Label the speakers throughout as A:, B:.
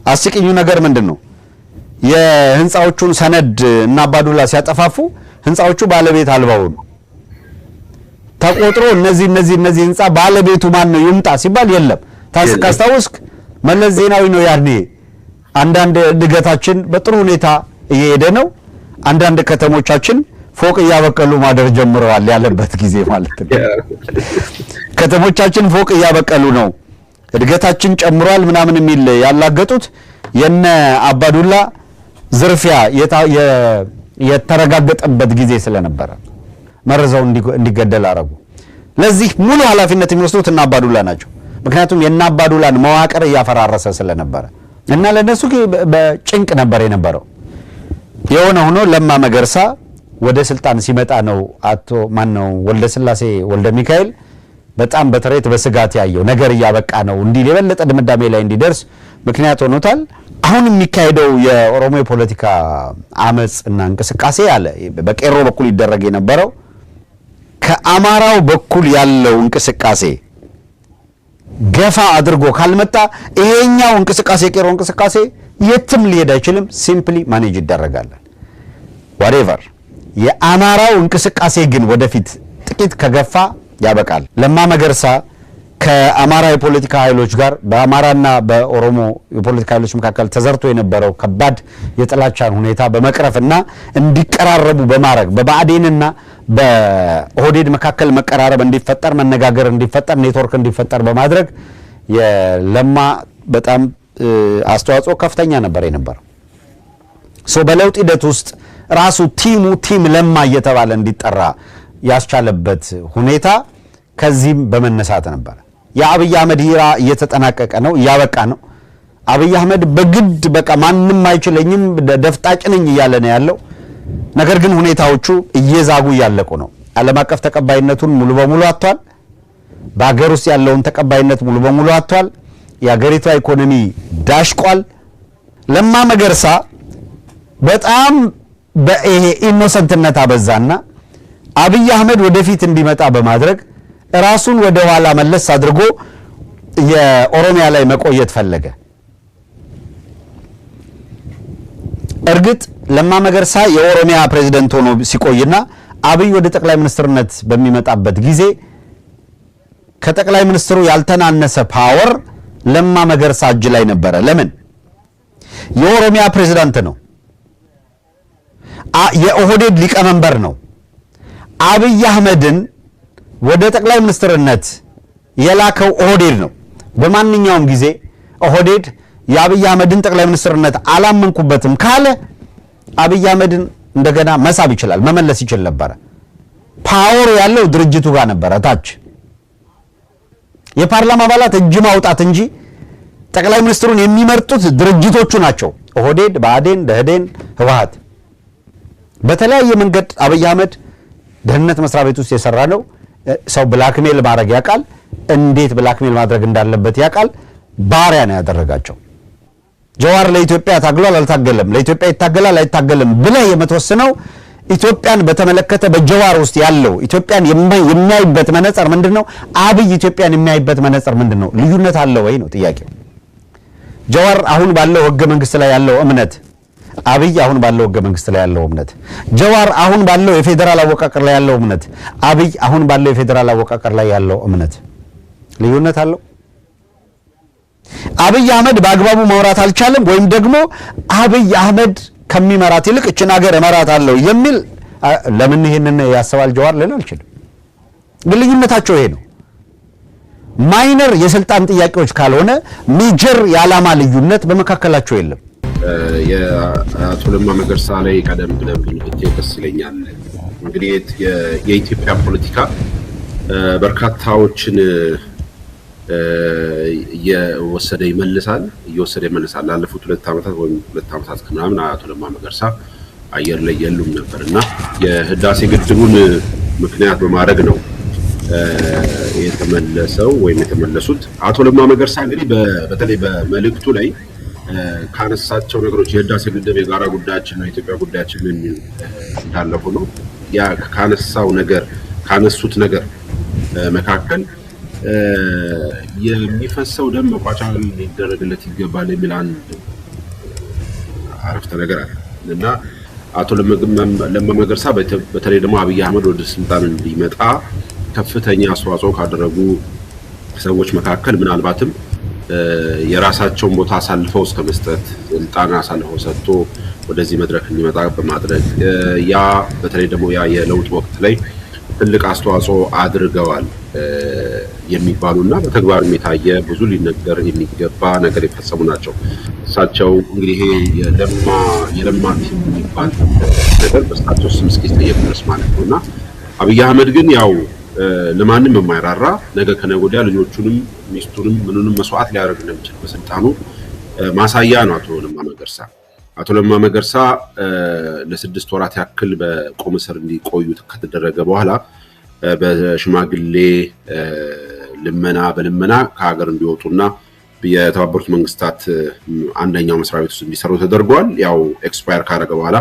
A: አስቂኙ ነገር ምንድነው? የህንጻዎቹን ሰነድ እና አባዱላ ሲያጠፋፉ ህንጻዎቹ ባለቤት አልባው ነው ተቆጥሮ እነዚህ ህንጻ ባለቤቱ ማን ነው ይምጣ ሲባል የለም። ታስታውስክ መለስ ዜናዊ ነው ያኔ አንዳንድ ድገታችን በጥሩ ሁኔታ እየሄደ ነው፣ አንዳንድ ከተሞቻችን ፎቅ እያበቀሉ ማደር ጀምረዋል ያለበት ጊዜ ማለት ነው። ከተሞቻችን ፎቅ እያበቀሉ ነው፣ እድገታችን ጨምሯል ምናምን የሚል ያላገጡት የነ አባዱላ ዝርፊያ የተረጋገጠበት ጊዜ ስለነበረ መረዛው እንዲገደል አረጉ። ለዚህ ሙሉ ኃላፊነት የሚወስዱት እና አባዱላ ናቸው። ምክንያቱም የና አባዱላን መዋቅር እያፈራረሰ ስለነበረ እና ለነሱ በጭንቅ ነበር የነበረው። የሆነ ሆኖ ለማ መገርሳ ወደ ስልጣን ሲመጣ ነው አቶ ማነው ወልደ ስላሴ ወልደ ሚካኤል በጣም በተሬት በስጋት ያየው ነገር እያበቃ ነው እንዲል የበለጠ ድምዳሜ ላይ እንዲደርስ ምክንያት ሆኖታል። አሁን የሚካሄደው የኦሮሞ ፖለቲካ አመጽ እና እንቅስቃሴ ያለ በቄሮ በኩል ይደረግ የነበረው ከአማራው በኩል ያለው እንቅስቃሴ ገፋ አድርጎ ካልመጣ ይሄኛው እንቅስቃሴ ቄሮ እንቅስቃሴ የትም ሊሄድ አይችልም። ሲምፕሊ ማኔጅ ይደረጋል whatever። የአማራው እንቅስቃሴ ግን ወደፊት ጥቂት ከገፋ ያበቃል። ለማ መገርሳ ከአማራ የፖለቲካ ኃይሎች ጋር በአማራና በኦሮሞ የፖለቲካ ኃይሎች መካከል ተዘርቶ የነበረው ከባድ የጥላቻን ሁኔታ በመቅረፍና እንዲቀራረቡ በማድረግ በባዕዴንና በኦህዴድ መካከል መቀራረብ እንዲፈጠር መነጋገር እንዲፈጠር ኔትወርክ እንዲፈጠር በማድረግ የለማ በጣም አስተዋጽኦ ከፍተኛ ነበር የነበረው። በለውጥ ሂደት ውስጥ ራሱ ቲም ለማ እየተባለ እንዲጠራ ያስቻለበት ሁኔታ ከዚህም በመነሳት ነበር። የአብይ አህመድ ሂራ እየተጠናቀቀ ነው፣ ያበቃ ነው። አብይ አህመድ በግድ በቃ ማንንም አይችለኝም ደፍጣጭ ነኝ እያለ ነው ያለው። ነገር ግን ሁኔታዎቹ እየዛጉ ያለቁ ነው። ዓለም አቀፍ ተቀባይነቱን ሙሉ በሙሉ አጥቷል። በአገር ውስጥ ያለውን ተቀባይነት ሙሉ በሙሉ አጥቷል። የአገሪቷ ኢኮኖሚ ዳሽቋል። ለማ መገርሳ በጣም በይሄ ኢኖሰንትነት አበዛና አብይ አህመድ ወደፊት እንዲመጣ በማድረግ ራሱን ወደ ኋላ መለስ አድርጎ የኦሮሚያ ላይ መቆየት ፈለገ። እርግጥ ለማ መገርሳ የኦሮሚያ ፕሬዝዳንት ሆኖ ሲቆይና አብይ ወደ ጠቅላይ ሚኒስትርነት በሚመጣበት ጊዜ ከጠቅላይ ሚኒስትሩ ያልተናነሰ ፓወር ለማ መገርሳ እጅ ላይ ነበረ። ለምን? የኦሮሚያ ፕሬዝዳንት ነው፣ የኦህዴድ ሊቀመንበር ነው። አብይ አህመድን ወደ ጠቅላይ ሚኒስትርነት የላከው ኦህዴድ ነው። በማንኛውም ጊዜ ኦህዴድ የአብይ አህመድን ጠቅላይ ሚኒስትርነት አላመንኩበትም ካለ አብይ አህመድን እንደገና መሳብ ይችላል፣ መመለስ ይችል ነበር። ፓወሩ ያለው ድርጅቱ ጋር ነበር ታች። የፓርላማ አባላት እጅ ማውጣት እንጂ ጠቅላይ ሚኒስትሩን የሚመርጡት ድርጅቶቹ ናቸው። ኦህዴድ፣ ብአዴን፣ ደህዴን፣ ህወሓት። በተለያየ መንገድ አብይ አህመድ ደህንነት መስሪያ ቤት ውስጥ የሰራ ነው። ሰው ብላክሜል ማድረግ ያውቃል፣ እንዴት ብላክሜል ማድረግ እንዳለበት ያውቃል። ባሪያ ነው ያደረጋቸው። ጀዋር ለኢትዮጵያ ታግሏል አልታገለም፣ ለኢትዮጵያ ይታገላል አይታገለም ብለህ የምትወስነው ኢትዮጵያን በተመለከተ በጀዋር ውስጥ ያለው ኢትዮጵያን የሚያይበት መነጽር ምንድነው? አብይ ኢትዮጵያን የሚያይበት መነጽር ምንድነው? ልዩነት አለ ወይ ነው ጥያቄው። ጀዋር አሁን ባለው ህገ መንግስት ላይ ያለው እምነት፣ አብይ አሁን ባለው ህገ መንግስት ላይ ያለው እምነት፣ ጀዋር አሁን ባለው የፌደራል አወቃቀር ላይ ያለው እምነት፣ አብይ አሁን ባለው የፌደራል አወቃቀር ላይ ያለው እምነት ልዩነት አለው። አብይ አህመድ በአግባቡ ማውራት አልቻለም፣ ወይም ደግሞ አብይ አህመድ ከሚመራት ይልቅ እችን ሀገር እመራታለሁ የሚል ለምን ይሄንን ያስባል ጀዋር ልል አልችልም። ግን ልዩነታቸው ይሄ ነው። ማይነር የስልጣን ጥያቄዎች ካልሆነ ሜጀር የዓላማ ልዩነት በመካከላቸው የለም።
B: የአቶ ለማ መገርሳ ላይ ቀደም ብለን ብንሄድ ደስ ይለኛል። እንግዲህ የኢትዮጵያ ፖለቲካ በርካታዎችን እየወሰደ ይመልሳል። ላለፉት 2 ዓመታት ወይም 2 ዓመታት ከምናምን አቶ ለማ መገርሳ አየር ላይ የሉም ነበርና የህዳሴ ግድቡን ምክንያት በማድረግ ነው የተመለሰው ወይም የተመለሱት። አቶ ለማ መገርሳ እንግዲህ በተለይ በመልእክቱ ላይ ካነሳቸው ነገሮች የህዳሴ ግድብ የጋራ ጉዳያችን ነው፣ የኢትዮጵያ ጉዳያችን ምን እንዳለ ሆኖ ያ ካነሱት ነገር መካከል የሚፈሰው ደም መቋጫ ሊደረግለት ይገባል የሚል አንድ አረፍተ ነገር አለ እና አቶ ለማ መገርሳ በተለይ ደግሞ አብይ አህመድ ወደ ስልጣን እንዲመጣ ከፍተኛ አስተዋጽኦ ካደረጉ ሰዎች መካከል ምናልባትም የራሳቸውን ቦታ አሳልፈው እስከ መስጠት ስልጣን አሳልፈው ሰጥቶ ወደዚህ መድረክ እንዲመጣ በማድረግ ያ በተለይ ደግሞ ያ የለውጥ ወቅት ላይ ትልቅ አስተዋጽኦ አድርገዋል የሚባሉና በተግባርም የታየ ብዙ ሊነገር የሚገባ ነገር የፈጸሙ ናቸው። እሳቸው እንግዲህ ይሄ የለማ ቲም የሚባል ነገር በእሳቸው ስም እስኪጠየቅ ድረስ ማለት ነውና አብይ አህመድ ግን ያው ለማንም የማይራራ ነገ ከነገ ወዲያ ልጆቹንም ሚስቱንም ምንንም መስዋዕት ሊያደርግ እንደሚችል በስልጣኑ ማሳያ ነው አቶ ለማ መገርሳ ለ6 ወራት ያክል በቁም እስር እንዲቆዩ ከተደረገ በኋላ በሽማግሌ በልመና ከሀገር እንዲወጡና የተባበሩት መንግስታት አንደኛው መስሪያ ቤት ውስጥ እንዲሰሩ ተደርጓል። ያው ኤክስፓየር ካደረገ በኋላ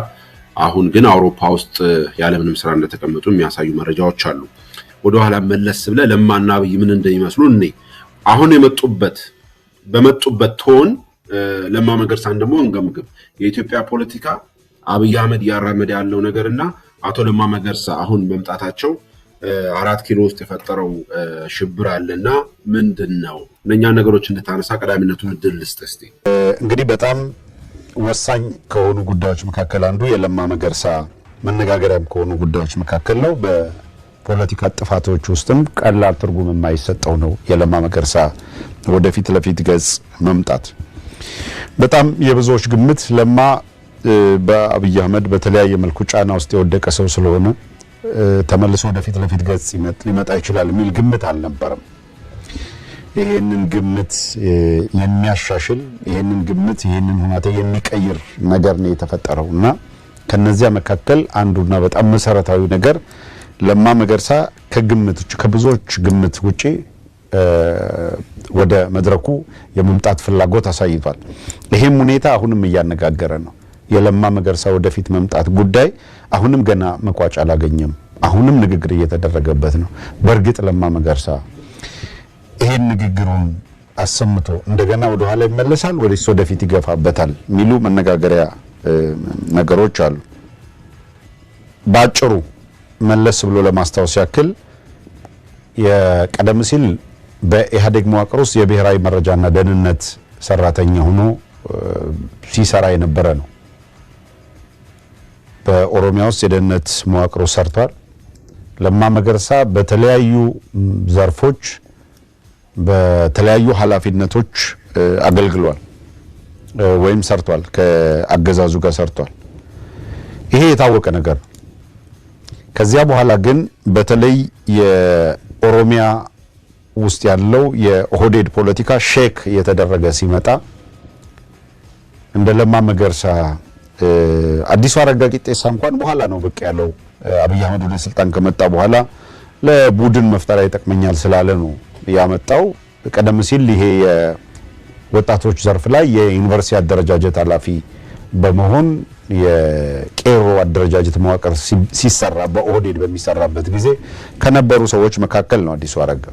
B: አሁን ግን አውሮፓ ውስጥ ያለምንም ስራ እንደተቀመጡ የሚያሳዩ መረጃዎች አሉ። ወደ ኋላ መለስ ብለ ለማና አብይ ምን እንደሚመስሉ አሁን በመጡበት ቶን ለማ መገርሳን ደግሞ እንገምግም። የኢትዮጵያ ፖለቲካ አብይ አህመድ ያራመደ ያለው ነገርና አቶ ለማ መገርሳ አሁን መምጣታቸው 4 ኪሎ ውስጥ የፈጠረው ሽብር አለና ምንድነው? እነኛ ነገሮች እንድታነሳ ቀዳሚነቱን እድል ልስጥ እስቲ።
A: እንግዲህ በጣም ወሳኝ ከሆኑ ጉዳዮች መካከል አንዱ የለማ መገርሳ መነጋገሪያም ከሆኑ ጉዳዮች መካከል ነው። በፖለቲካ ጥፋቶች ውስጥም ቀላል ትርጉም የማይሰጠው ነው የለማ መገርሳ ወደፊት ለፊት ገጽ መምጣት። በጣም የብዙዎች ግምት ለማ በአብይ አህመድ በተለያየ መልኩ ጫና ውስጥ የወደቀ ሰው ስለሆነ ተመልሶ ወደፊት ለፊት ገጽ ሊመጣ ይችላል የሚል ግምት አልነበረም። ይሄንን ግምት የሚያሻሽል ይሄንን ሁኔታ የሚቀይር ነገር ነው የተፈጠረውና ከነዚያ መካከል አንዱና በጣም መሰረታዊ ነገር ለማ መገርሳ ከብዙዎች ግምት ውጪ ወደ መድረኩ የመምጣት ፍላጎት አሳይቷል። ይሄም ሁኔታ አሁንም እያነጋገረ ነው። የለማ መገርሳ ወደፊት መምጣት ጉዳይ አሁንም ገና መቋጫ አላገኘም። አሁንም ንግግር እየተደረገበት ነው። በእርግጥ ለማ መገርሳ ይሄን ንግግሩን አሰምቶ እንደገና ወደ ኋላ ይመለሳል ወይስ ወደፊት ይገፋበታል ሚሉ መነጋገሪያ ነገሮች አሉ። ባጭሩ መለስ ብሎ ለማስታወስ ያክል የቀደም ሲል በኢህአዴግ መዋቅር ውስጥ የብሔራዊ መረጃና ደህንነት ሰራተኛ ሆኖ ሲሰራ የነበረ ነው። በኦሮሚያ ውስጥ የደህንነት መዋቅር ሰርቷል። ለማ መገርሳ በተለያዩ ዘርፎች በተለያዩ ኃላፊነቶች አገልግሏል ወይም ሰርቷል። ከአገዛዙ ጋር ሰርቷል። ይሄ የታወቀ ነገር ነው። ከዚያ በኋላ ግን በተለይ የኦሮሚያ ውስጥ ያለው የኦህዴድ ፖለቲካ ሼክ እየተደረገ ሲመጣ እንደ ለማ መገርሳ አዲሱ አረጋ ቂጤሳ እንኳን በኋላ ነው ብቅ ያለው። አብይ አህመድ ወደ ስልጣን ከመጣ በኋላ ለቡድን መፍጠሪያ ይጠቅመኛል ስላለ ነው ያመጣው። ቀደም ሲል ይሄ የወጣቶች ዘርፍ ላይ የዩኒቨርሲቲ አደረጃጀት ኃላፊ በመሆን የቄሮ አደረጃጀት መዋቅር ሲሰራ በኦህዴድ በሚሰራበት ጊዜ ከነበሩ ሰዎች መካከል ነው አዲሱ አረጋ።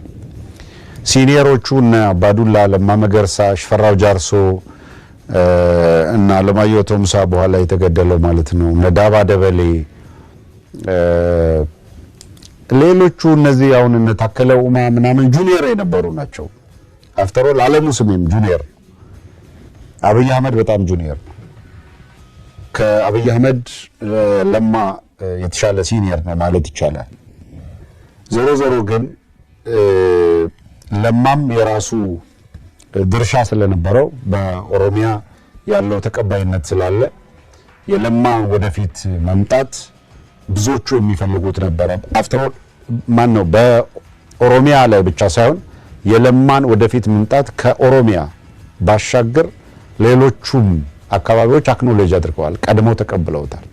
A: ሲኒየሮቹ እና አባዱላ፣ ለማ መገርሳ፣ ሽፈራው ጃርሶ እና ለማየሁ ቶምሳ በኋላ የተገደለው ማለት ነው፣ ነዳባ ደበሌ፣ ሌሎቹ እነዚህ አሁን እነ ታከለ ኡማ ምናምን ጁኒየር የነበሩ ናቸው። አፍተር ኦል አለሙ ስሜም ጁኒየር፣ አብይ አህመድ በጣም ጁኒየር፣ ከአብይ አህመድ ለማ የተሻለ ሲኒየር ነው ማለት ይቻላል። ዞሮ ዞሮ ግን ለማም የራሱ ድርሻ ስለነበረው በኦሮሚያ ያለው ተቀባይነት ስላለ የለማ ወደፊት መምጣት ብዙዎቹ የሚፈልጉት ነበር። አፍተር ኦል ማን ነው በኦሮሚያ ላይ ብቻ ሳይሆን የለማን ወደፊት መምጣት ከኦሮሚያ ባሻገር ሌሎቹም አካባቢዎች አክኖሎጂ አድርገዋል፣ ቀድመው ተቀብለውታል።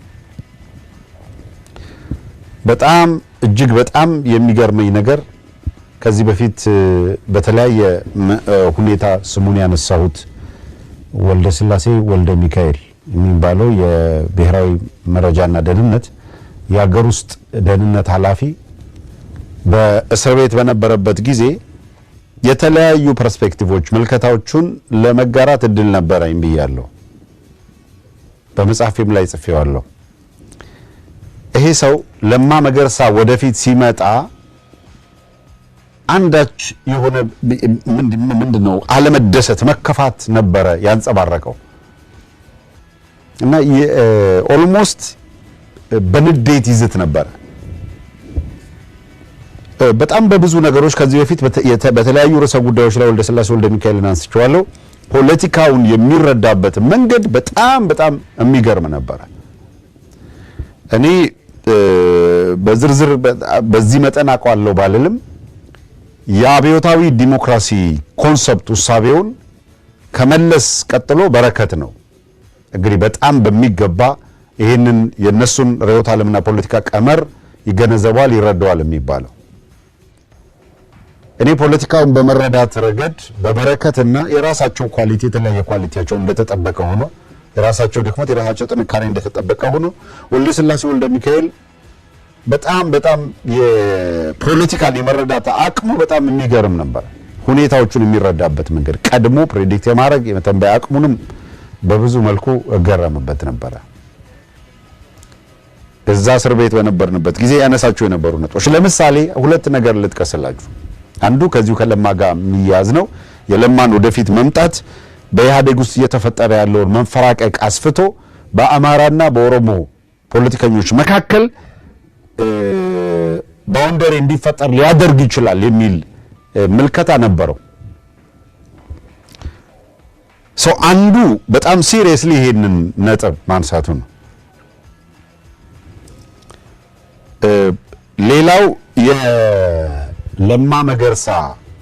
A: በጣም እጅግ በጣም የሚገርመኝ ነገር ከዚህ በፊት በተለያየ ሁኔታ ስሙን ያነሳሁት ወልደ ስላሴ ወልደ ሚካኤል የሚባለው የብሔራዊ መረጃና ደህንነት የሀገር ውስጥ ደህንነት ኃላፊ በእስር ቤት በነበረበት ጊዜ የተለያዩ ፐርስፔክቲቮች መልከታዎቹን ለመጋራት እድል ነበረኝ ብያለሁ። በመጽሐፌም ላይ ጽፌዋለሁ። ይሄ ሰው ለማ መገርሳ ወደፊት ሲመጣ አንዳች የሆነ ምንድነው አለመደሰት፣ መከፋት ነበረ ያንጸባረቀው እና ኦልሞስት በንዴት ይዝት ነበረ። በጣም በብዙ ነገሮች ከዚህ በፊት በተለያዩ ርዕሰ ጉዳዮች ላይ ወልደ ስላሴ ወልደ ሚካኤልን አንስቼዋለሁ። ፖለቲካውን የሚረዳበት መንገድ በጣም የሚገርም ነበረ። እኔ በዝርዝር በዚህ መጠን አውቀዋለሁ ባልልም የአብዮታዊ ዲሞክራሲ ኮንሰፕት ውሳቤውን ከመለስ ቀጥሎ በረከት ነው እንግዲህ በጣም በሚገባ ይህንን የነሱን ርዕዮተ ዓለምና ፖለቲካ ቀመር ይገነዘባል ይረዳዋል የሚባለው። እኔ ፖለቲካውን በመረዳት ረገድ በበረከትና የራሳቸው ኳሊቲ የተለያየ ኳሊቲያቸው እንደተጠበቀ ሆኖ የራሳቸው ድክመት የራሳቸው ጥንካሬ እንደተጠበቀ ሆኖ ወልደ ስላሴ ወልደ ሚካኤል በጣም የፖለቲካል የመረዳት አቅሙ በጣም የሚገርም ነበር። ሁኔታዎቹን የሚረዳበት መንገድ ቀድሞ ፕሬዲክት የማድረግ የመተንበያ አቅሙንም በብዙ መልኩ እገረምበት ነበረ። እዛ እስር ቤት በነበርንበት ጊዜ ያነሳቸው የነበሩ ነጥቦች ለምሳሌ ሁለት ነገር ልጥቀስላችሁ። አንዱ ከዚሁ ከለማ ጋር የሚያዝ ነው። የለማን ወደፊት መምጣት በኢህአዴግ ውስጥ እየተፈጠረ ያለውን መንፈራቀቅ አስፍቶ በአማራና በኦሮሞ ፖለቲከኞች መካከል ባውንደሪ እንዲፈጠር ሊያደርግ ይችላል የሚል ምልከታ ነበረው። አንዱ በጣም ሲሪየስሊ ይሄንን ነጥብ ማንሳቱ ነው። ሌላው የለማ መገርሳ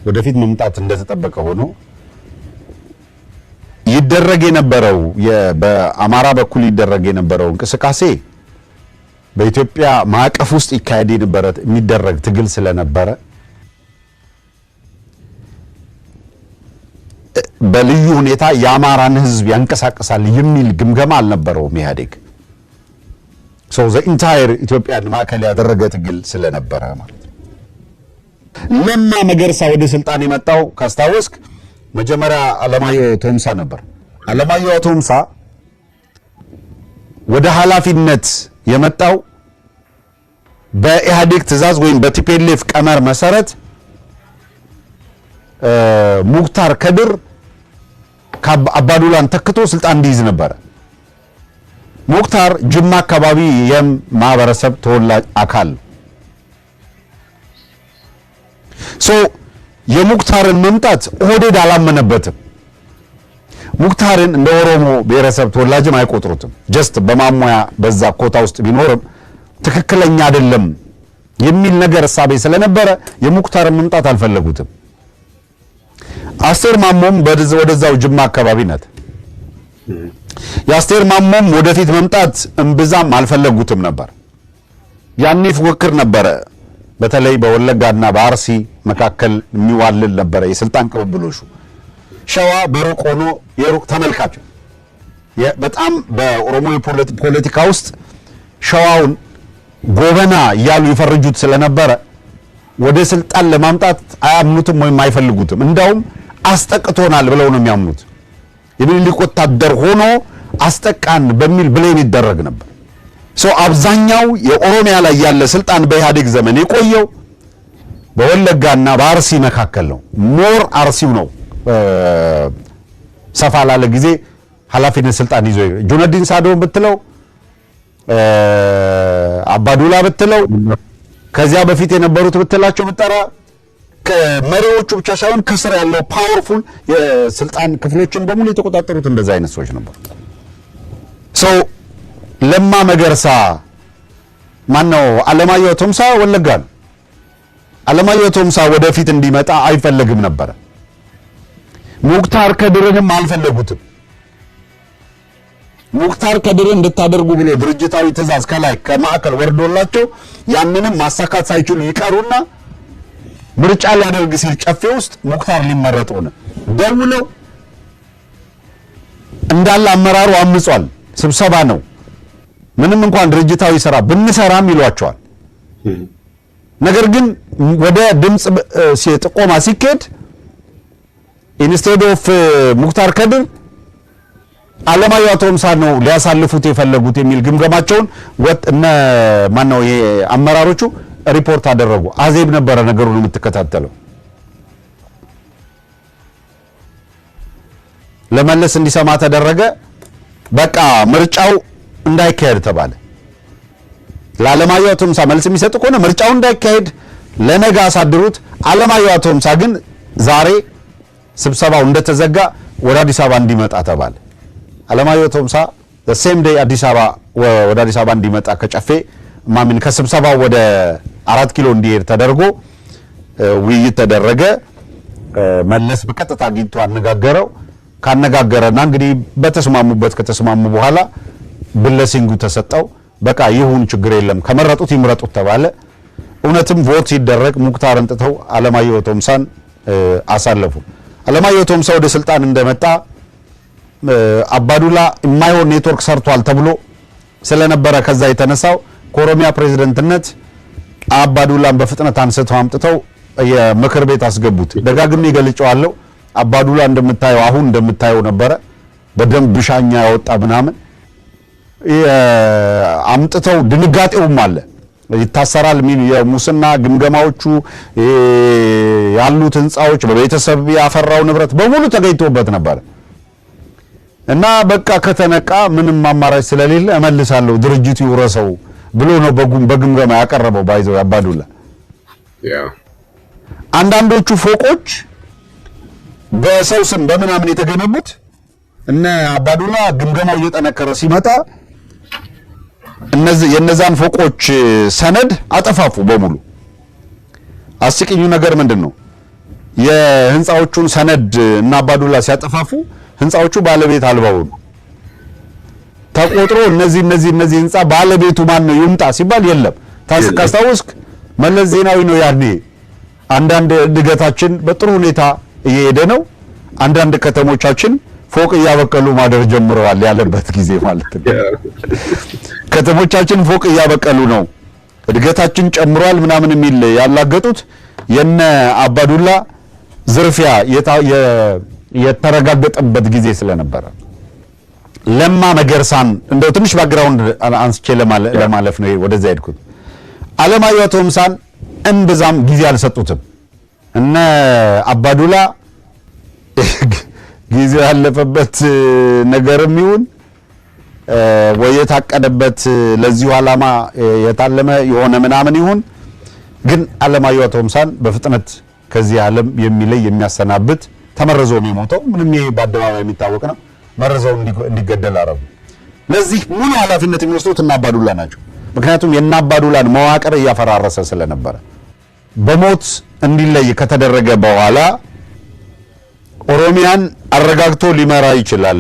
A: ወደፊት መምጣት እንደተጠበቀ ሆኖ ይደረግ የነበረው በአማራ በኩል ይደረግ የነበረው እንቅስቃሴ በኢትዮጵያ ማዕቀፍ ውስጥ ይካሄድ የሚደረግ ትግል ስለነበረ በልዩ ሁኔታ የአማራን ሕዝብ ያንቀሳቀሳል የሚል ግምገማ አልነበረውም ኢህአዴግ። ዘ ኢንታየር ኢትዮጵያን ማዕከል ያደረገ ትግል ስለነበረ ማለት ነው። ለማ መገርሳ ወደ ስልጣን የመጣው ካስታወስክ መጀመሪያ አለማየሁ ቶምሳ ነበር። አለማየሁ ቶምሳ ወደ ኃላፊነት የመጣው በኢህአዴግ ትእዛዝ ወይም በቲፒኤልኤፍ ቀመር መሰረት ሙክታር ከድር አባዱላን ተክቶ ስልጣን እንዲይዝ ነበረ። ሙክታር ጅማ አካባቢ የማህበረሰብ ተወላጅ አካል የሙክታርን መምጣት ኦህዴድ አላመነበትም። ሙክታርን እንደ ኦሮሞ ብሔረሰብ ተወላጅም አይቆጥሩትም። ጀስት በማሟያ በዛ ኮታ ውስጥ ቢኖርም ትክክለኛ አይደለም የሚል ነገር እሳቤ ስለነበረ የሙክታርን መምጣት አልፈለጉትም። አስቴር ማሞም ወደዛው ጅማ አካባቢ ናት። የአስቴር ማሞም ወደፊት መምጣት እምብዛም አልፈለጉትም ነበር። ያኔ ፉክክር ነበረ። በተለይ በወለጋና በአርሲ መካከል የሚዋልል ነበረ የስልጣን ቅብብሎሹ። ሸዋ በሩቅ ሆኖ የሩቅ ተመልካች በጣም በኦሮሞ ፖለቲካ ውስጥ ሸዋውን ጎበና እያሉ ይፈርጁት ስለነበረ ወደ ስልጣን ለማምጣት አያምኑትም ወይም አይፈልጉትም። እንዳውም አስጠቅቶናል ብለው ነው የሚያምኑት። የሚኒሊክ ወታደር ሆኖ አስጠቃን በሚል ብሌም ይደረግ ነበር። አብዛኛው የኦሮሚያ ላይ ያለ ስልጣን በኢህአዴግ ዘመን የቆየው በወለጋና በአርሲ መካከል ነው። ሞር አርሲው ነው ሰፋ ላለ ጊዜ ኃላፊነት ስልጣን ይዞ ጁነዲን ሳዶን ብትለው አባዱላ ብትለው ከዚያ በፊት የነበሩት ብትላቸው ብጠራ ከመሪዎቹ ብቻ ሳይሆን ከስር ያለው ፓወርፉል የስልጣን ክፍሎችን በሙሉ የተቆጣጠሩት እንደዛ አይነት ሰዎች ነበሩ። ለማ መገርሳ ማነው? አለማየሁ ቶምሳ ወለጋ ነው። አለማየሁ ቶምሳ ወደፊት እንዲመጣ አይፈልግም ነበር። ሙክታር ከድርንም አልፈለጉትም። ሙክታር ከድርን እንድታደርጉ ብሎ ድርጅታዊ ትእዛዝ ከላይ ከማዕከል ወርዶላቸው ያንንም ማሳካት ሳይችሉ ይቀሩና ምርጫ ሊያደርግ ሲል ጨፌ ውስጥ ሙክታር ሊመረጥ ሆነ። ደውለው እንዳለ አመራሩ አምጿል። ስብሰባ ነው። ምንም እንኳን ድርጅታዊ ስራ ብንሰራም ይሏቸዋል። ነገር ግን ወደ ድምጽ ጥቆማ ሲኬድ ኢንስቴድ ኦፍ ሙክታር ከድር አለማየሁ አቶምሳ ነው ሊያሳልፉት የፈለጉት የሚል ግምገማቸውን እነ ማነው ይሄ አመራሮቹ ሪፖርት አደረጉ። አዜብ ነበረ ነገሩን የምትከታተለው። ለመለስ እንዲሰማ ተደረገ። በቃ ምርጫው እንዳይካሄድ ተባለ። ለአለማየሁ አቶምሳ መልስ የሚሰጥ ከሆነ ምርጫው እንዳይካሄድ ለነገ አሳድሩት። አለማየሁ አቶምሳ ግን ዛሬ ስብሰባው እንደተዘጋ ወደ አዲስ አበባ እንዲመጣ ተባለ። አለማየሁ አቶምሳ ሴም ዴይ ወደ አዲስ አበባ እንዲመጣ ከጨፌ ማሚን ከስብሰባው ወደ 4 ኪሎ እንዲሄድ ተደርጎ ውይይት ተደረገ። መለስ በቀጥታ አግኝቶ አነጋገረው። ካነጋገረና እንግዲህ ከተስማሙ በኋላ ብለሲንጉ ተሰጠው። በቃ ይሁን ችግር የለም ከመረጡት ይምረጡት ተባለ። እውነትም ቮት ሲደረግ ሙክታርን ጥተው አለማየሁ አቶምሳን አሳለፉ። አለማየሁ አቶምሳ ወደ ስልጣን እንደመጣ አባዱላ የማይሆን ኔትወርክ ሰርቷል ተብሎ ስለነበረ ከዛ የተነሳው ከኦሮሚያ ፕሬዝዳንትነት አባዱላን በፍጥነት አንስተው አምጥተው የምክር ቤት አስገቡት። ደጋግሜ ገልጨዋለሁ። አባዱላ እንደምታየው ነበረ። በደንብ ብሻኛ ያወጣ ምናምን አምጥተው ድንጋጤውም አለ። ይታሰራል ምን የሙስና ግምገማዎቹ ያሉት ህንጻዎች በቤተሰብ ያፈራው ንብረት በሙሉ ተገኝቶበት ነበር እና በቃ ከተነቃ ምንም አማራጭ ስለሌለ እመልሳለሁ ድርጅቱ ይውረሰው ብሎ ነው በግምገማ ያቀረበው። ባይዘው አባዱላ አንዳንዶቹ ፎቆች በሰው ስም በምናምን የተገነቡት እነ አባዱላ ግምገማው እየጠነከረ ሲመጣ የነዛን ፎቆች ሰነድ አጠፋፉ በሙሉ። አስቂኙ ነገር ምንድነው? የህንጻዎቹን ሰነድ እና አባዱላ ሲያጠፋፉ ህንጻዎቹ ባለቤት አልባው ነው ተቆጥሮ እነዚህ ህንጻ ባለቤቱ ማን ነው ይምጣ ሲባል የለም። ካስታወስክ መለስ ዜናዊ ነው ያኔ አንዳንድ እድገታችን በጥሩ ሁኔታ እየሄደ ነው፣ አንዳንድ ከተሞቻችን ፎቅ እያበቀሉ ማደር ጀምረዋል ያለበት ጊዜ ማለት ነው። ከተሞቻችን ፎቅ እያበቀሉ ነው፣ እድገታችን ጨምሯል ምናምን የሚል ያላገጡት የነ አባዱላ ዝርፊያ የተረጋገጠበት ጊዜ ስለነበረ ለማ መገርሳን እንደው ትንሽ ባክግራውንድ አንስቼ ለማለፍ ነው ወደዛ ሄድኩት። አለማየሁ አቶምሳን እንብዛም ጊዜ አልሰጡትም። እነ አባዱላ ጊዜው ያለፈበት ነገርም ይሁን ወይ የታቀደበት ለዚሁ ዓላማ የታለመ የሆነ ምናምን ይሁን ግን አለማየሁ አቶምሳን በፍጥነት ከዚህ ዓለም የሚለይ የሚያሰናብት ተመረዞ የሚሞተው ምንም ይሄ በአደባባይ የሚታወቅ ነው። መረዘው እንዲገደል አረጉ። ለዚህ ሙሉ ኃላፊነት የሚወስዱት እና አባዱላ ናቸው። ምክንያቱም የና አባዱላን መዋቅር እያፈራረሰ ስለነበረ በሞት እንዲለይ ከተደረገ በኋላ ኦሮሚያን አረጋግቶ ሊመራ ይችላል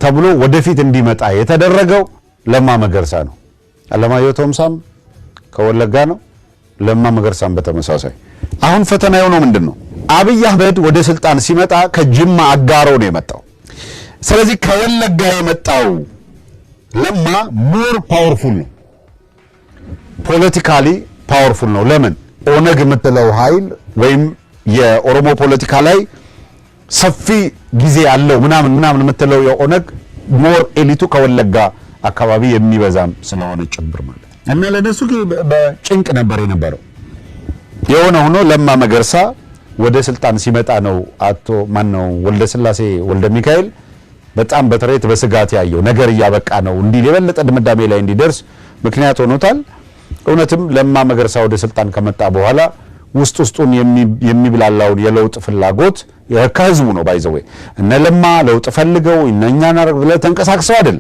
A: ተብሎ ወደፊት እንዲመጣ የተደረገው ለማ መገርሳ ነው። አለማየሁ አቶምሳም ከወለጋ ነው፣ ለማ መገርሳም በተመሳሳይ። አሁን ፈተና የሆነው ምንድነው? አብይ አህመድ ወደ ስልጣን ሲመጣ ከጅማ አጋሮ ነው የመጣው። ስለዚህ ከወለጋ የመጣው ለማ ሞር ፓወርፉል ነው፣ ፖለቲካሊ ፓወርፉል ነው። ለምን? ኦነግ የምትለው ኃይል ወይም የኦሮሞ ፖለቲካ ላይ ሰፊ ጊዜ ያለው ምናምን የምትለው የኦነግ ሞር ኤሊቱ ከወለጋ አካባቢ የሚበዛም ስለሆነ ጭምር ማለት እና ለነሱ በጭንቅ ነበር የነበረው። የሆነ ሆኖ ለማ መገርሳ ወደ ስልጣን ሲመጣ ነው አቶ ማነው ወልደ ስላሴ ወልደ ሚካኤል በጣም በተሬት በስጋት ያየው ነገር እያበቃ ነው እንዲል የበለጠ ድምዳሜ ላይ እንዲደርስ ምክንያት ሆኖታል። እውነትም ለማ መገርሳ ወደ ስልጣን ከመጣ በኋላ ውስጡን የሚብላላውን የለውጥ ፍላጎት ከህዝቡ ነው ባይዘው እነ ለማ ለውጥ ፈልገው እነኛና ተንቀሳቅሰው አይደል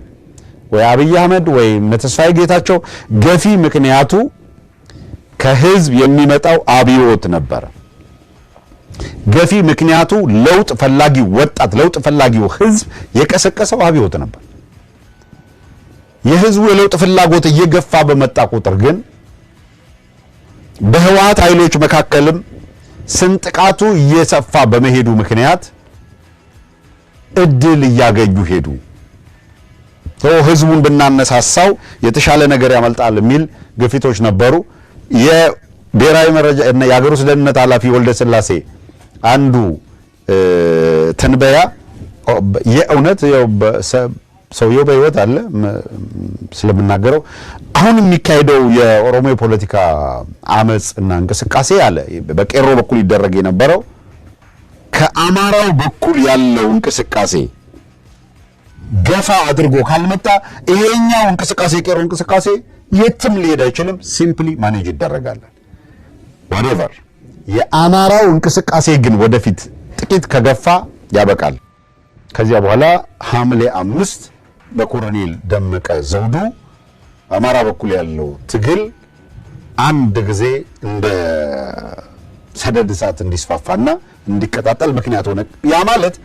A: ወይ አብይ አህመድ ወይ ተስፋዬ ጌታቸው ገፊ ምክንያቱ ከህዝብ የሚመጣው አብዮት ነበር። ገፊ ምክንያቱ ለውጥ ፈላጊው ወጣት ለውጥ ፈላጊው ህዝብ የቀሰቀሰው አብዮት ነበር። የህዝቡ የለውጥ ፍላጎት እየገፋ በመጣ ቁጥር ግን በህወሓት ኃይሎች መካከልም ስንጥቃቱ እየሰፋ በመሄዱ ምክንያት እድል እያገኙ ሄዱ። ህዝቡን ብናነሳሳው የተሻለ ነገር ያመልጣል የሚል ግፊቶች ነበሩ። የብሔራዊ መረጃ እና የሀገር ውስጥ ደህንነት ኃላፊ ወልደ ስላሴ አንዱ ትንበያ የእውነት ሰውየው በህይወት አለ ስለምናገረው አሁን የሚካሄደው የኦሮሞ የፖለቲካ አመጽ እና እንቅስቃሴ አለ በቄሮ በኩል ይደረግ የነበረው ከአማራው በኩል ያለው እንቅስቃሴ ገፋ አድርጎ ካልመጣ ይሄኛው እንቅስቃሴ ቄሮ እንቅስቃሴ የትም ሊሄድ አይችልም ሲምፕሊ ማኔጅ ይደረጋል whatever የአማራው እንቅስቃሴ ግን ወደፊት ጥቂት ከገፋ ያበቃል ከዚያ በኋላ ሐምሌ 5 በኮሎኔል ደመቀ ዘውዱ አማራ በኩል ያለው ትግል አንድ ጊዜ እንደ ሰደድ እሳት እንዲስፋፋና እንዲቀጣጠል ምክንያት ሆነ ያ ማለት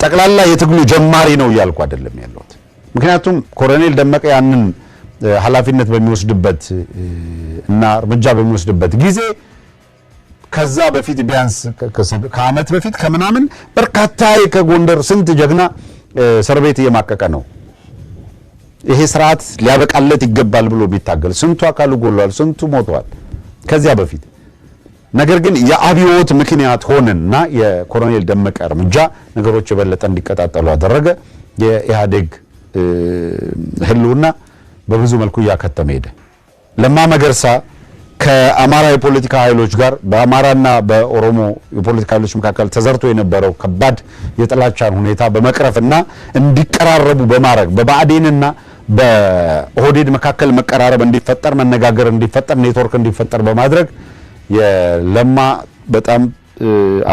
A: ጠቅላላ የትግሉ ጀማሪ ነው ያልኩ አይደለም ያለሁት ምክንያቱም ኮሎኔል ደመቀ ያንን ኃላፊነት በሚወስድበት እና እርምጃ በሚወስድበት ጊዜ ከዛ በፊት ቢያንስ ከአመት በፊት ከምናምን በርካታ ከጎንደር ስንት ጀግና እስር ቤት እየማቀቀ ነው ይሄ ስርዓት ሊያበቃለት ይገባል ብሎ ቢታገል ስንቱ አካሉ ጎሏል ስንቱ ሞቷል ከዚያ በፊት ነገር ግን የአብዮት ምክንያት ሆነና የኮሎኔል ደመቀ እርምጃ ነገሮች የበለጠ እንዲቀጣጠሉ አደረገ የኢህአዴግ ህልውና በብዙ መልኩ ያከተመ ሄደ ለማ መገርሳ ከአማራ የፖለቲካ ኃይሎች ጋር በአማራና በኦሮሞ የፖለቲካ ኃይሎች መካከል ተዘርቶ የነበረው ከባድ የጥላቻን ሁኔታ በመቅረፍና እንዲቀራረቡ በማድረግ በባዕዴንና በኦህዴድ መካከል መቀራረብ እንዲፈጠር መነጋገር እንዲፈጠር ኔትወርክ እንዲፈጠር በማድረግ የለማ በጣም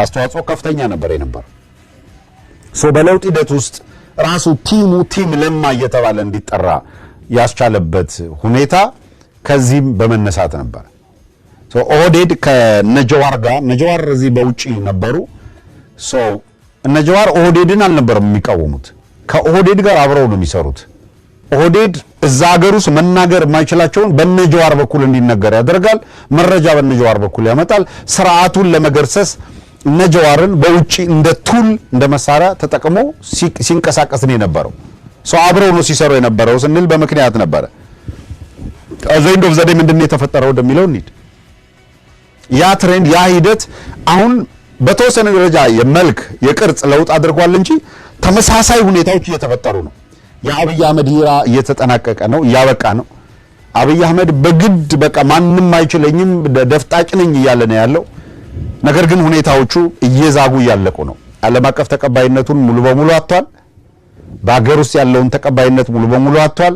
A: አስተዋጽኦ ከፍተኛ ነበር የነበረው በለውጥ ሂደት ውስጥ ራሱ ቲም ለማ እየተባለ እንዲጠራ ያስቻለበት ሁኔታ ከዚህም በመነሳት ነበር ኦህዴድ ከነጀዋር ጋር ነጀዋር እዚህ በውጪ ነበሩ ነጀዋር ኦህዴድን አልነበረም የሚቃወሙት ከኦህዴድ ጋር አብረው ነው የሚሰሩት ኦህዴድ እዛ ሀገር ውስጥ መናገር የማይችላቸውን በነጀዋር በኩል እንዲነገር ያደርጋል መረጃ በነጀዋር በኩል ያመጣል ስርዓቱን ለመገርሰስ ነጀዋርን በውጪ እንደ ቱል እንደ መሳሪያ ተጠቅሞ ሲንቀሳቀስ ነው የነበረው አብረው ነው ሲሰሩ የነበረው ስንል በምክንያት ነበር አዘይንዶ ዘዴ ምንድነው የተፈጠረው እንደሚለው እንዴ ያ ትሬንድ ያ ሂደት አሁን በተወሰነ ደረጃ የመልክ የቅርጽ ለውጥ አድርጓል እንጂ ተመሳሳይ ሁኔታዎች እየተፈጠሩ ነው የአብይ አህመድ ሂራ እየተጠናቀቀ ነው ያበቃ ነው አብይ አህመድ በግድ በቃ ማንንም አይችለኝም ደፍጣጭ ነኝ እያለ ነው ያለው ነገር ግን ሁኔታዎቹ እየዛጉ ያለቁ ነው ዓለም አቀፍ ተቀባይነቱን ሙሉ በሙሉ አጥቷል በአገር ውስጥ ያለውን ተቀባይነት ሙሉ በሙሉ አጥቷል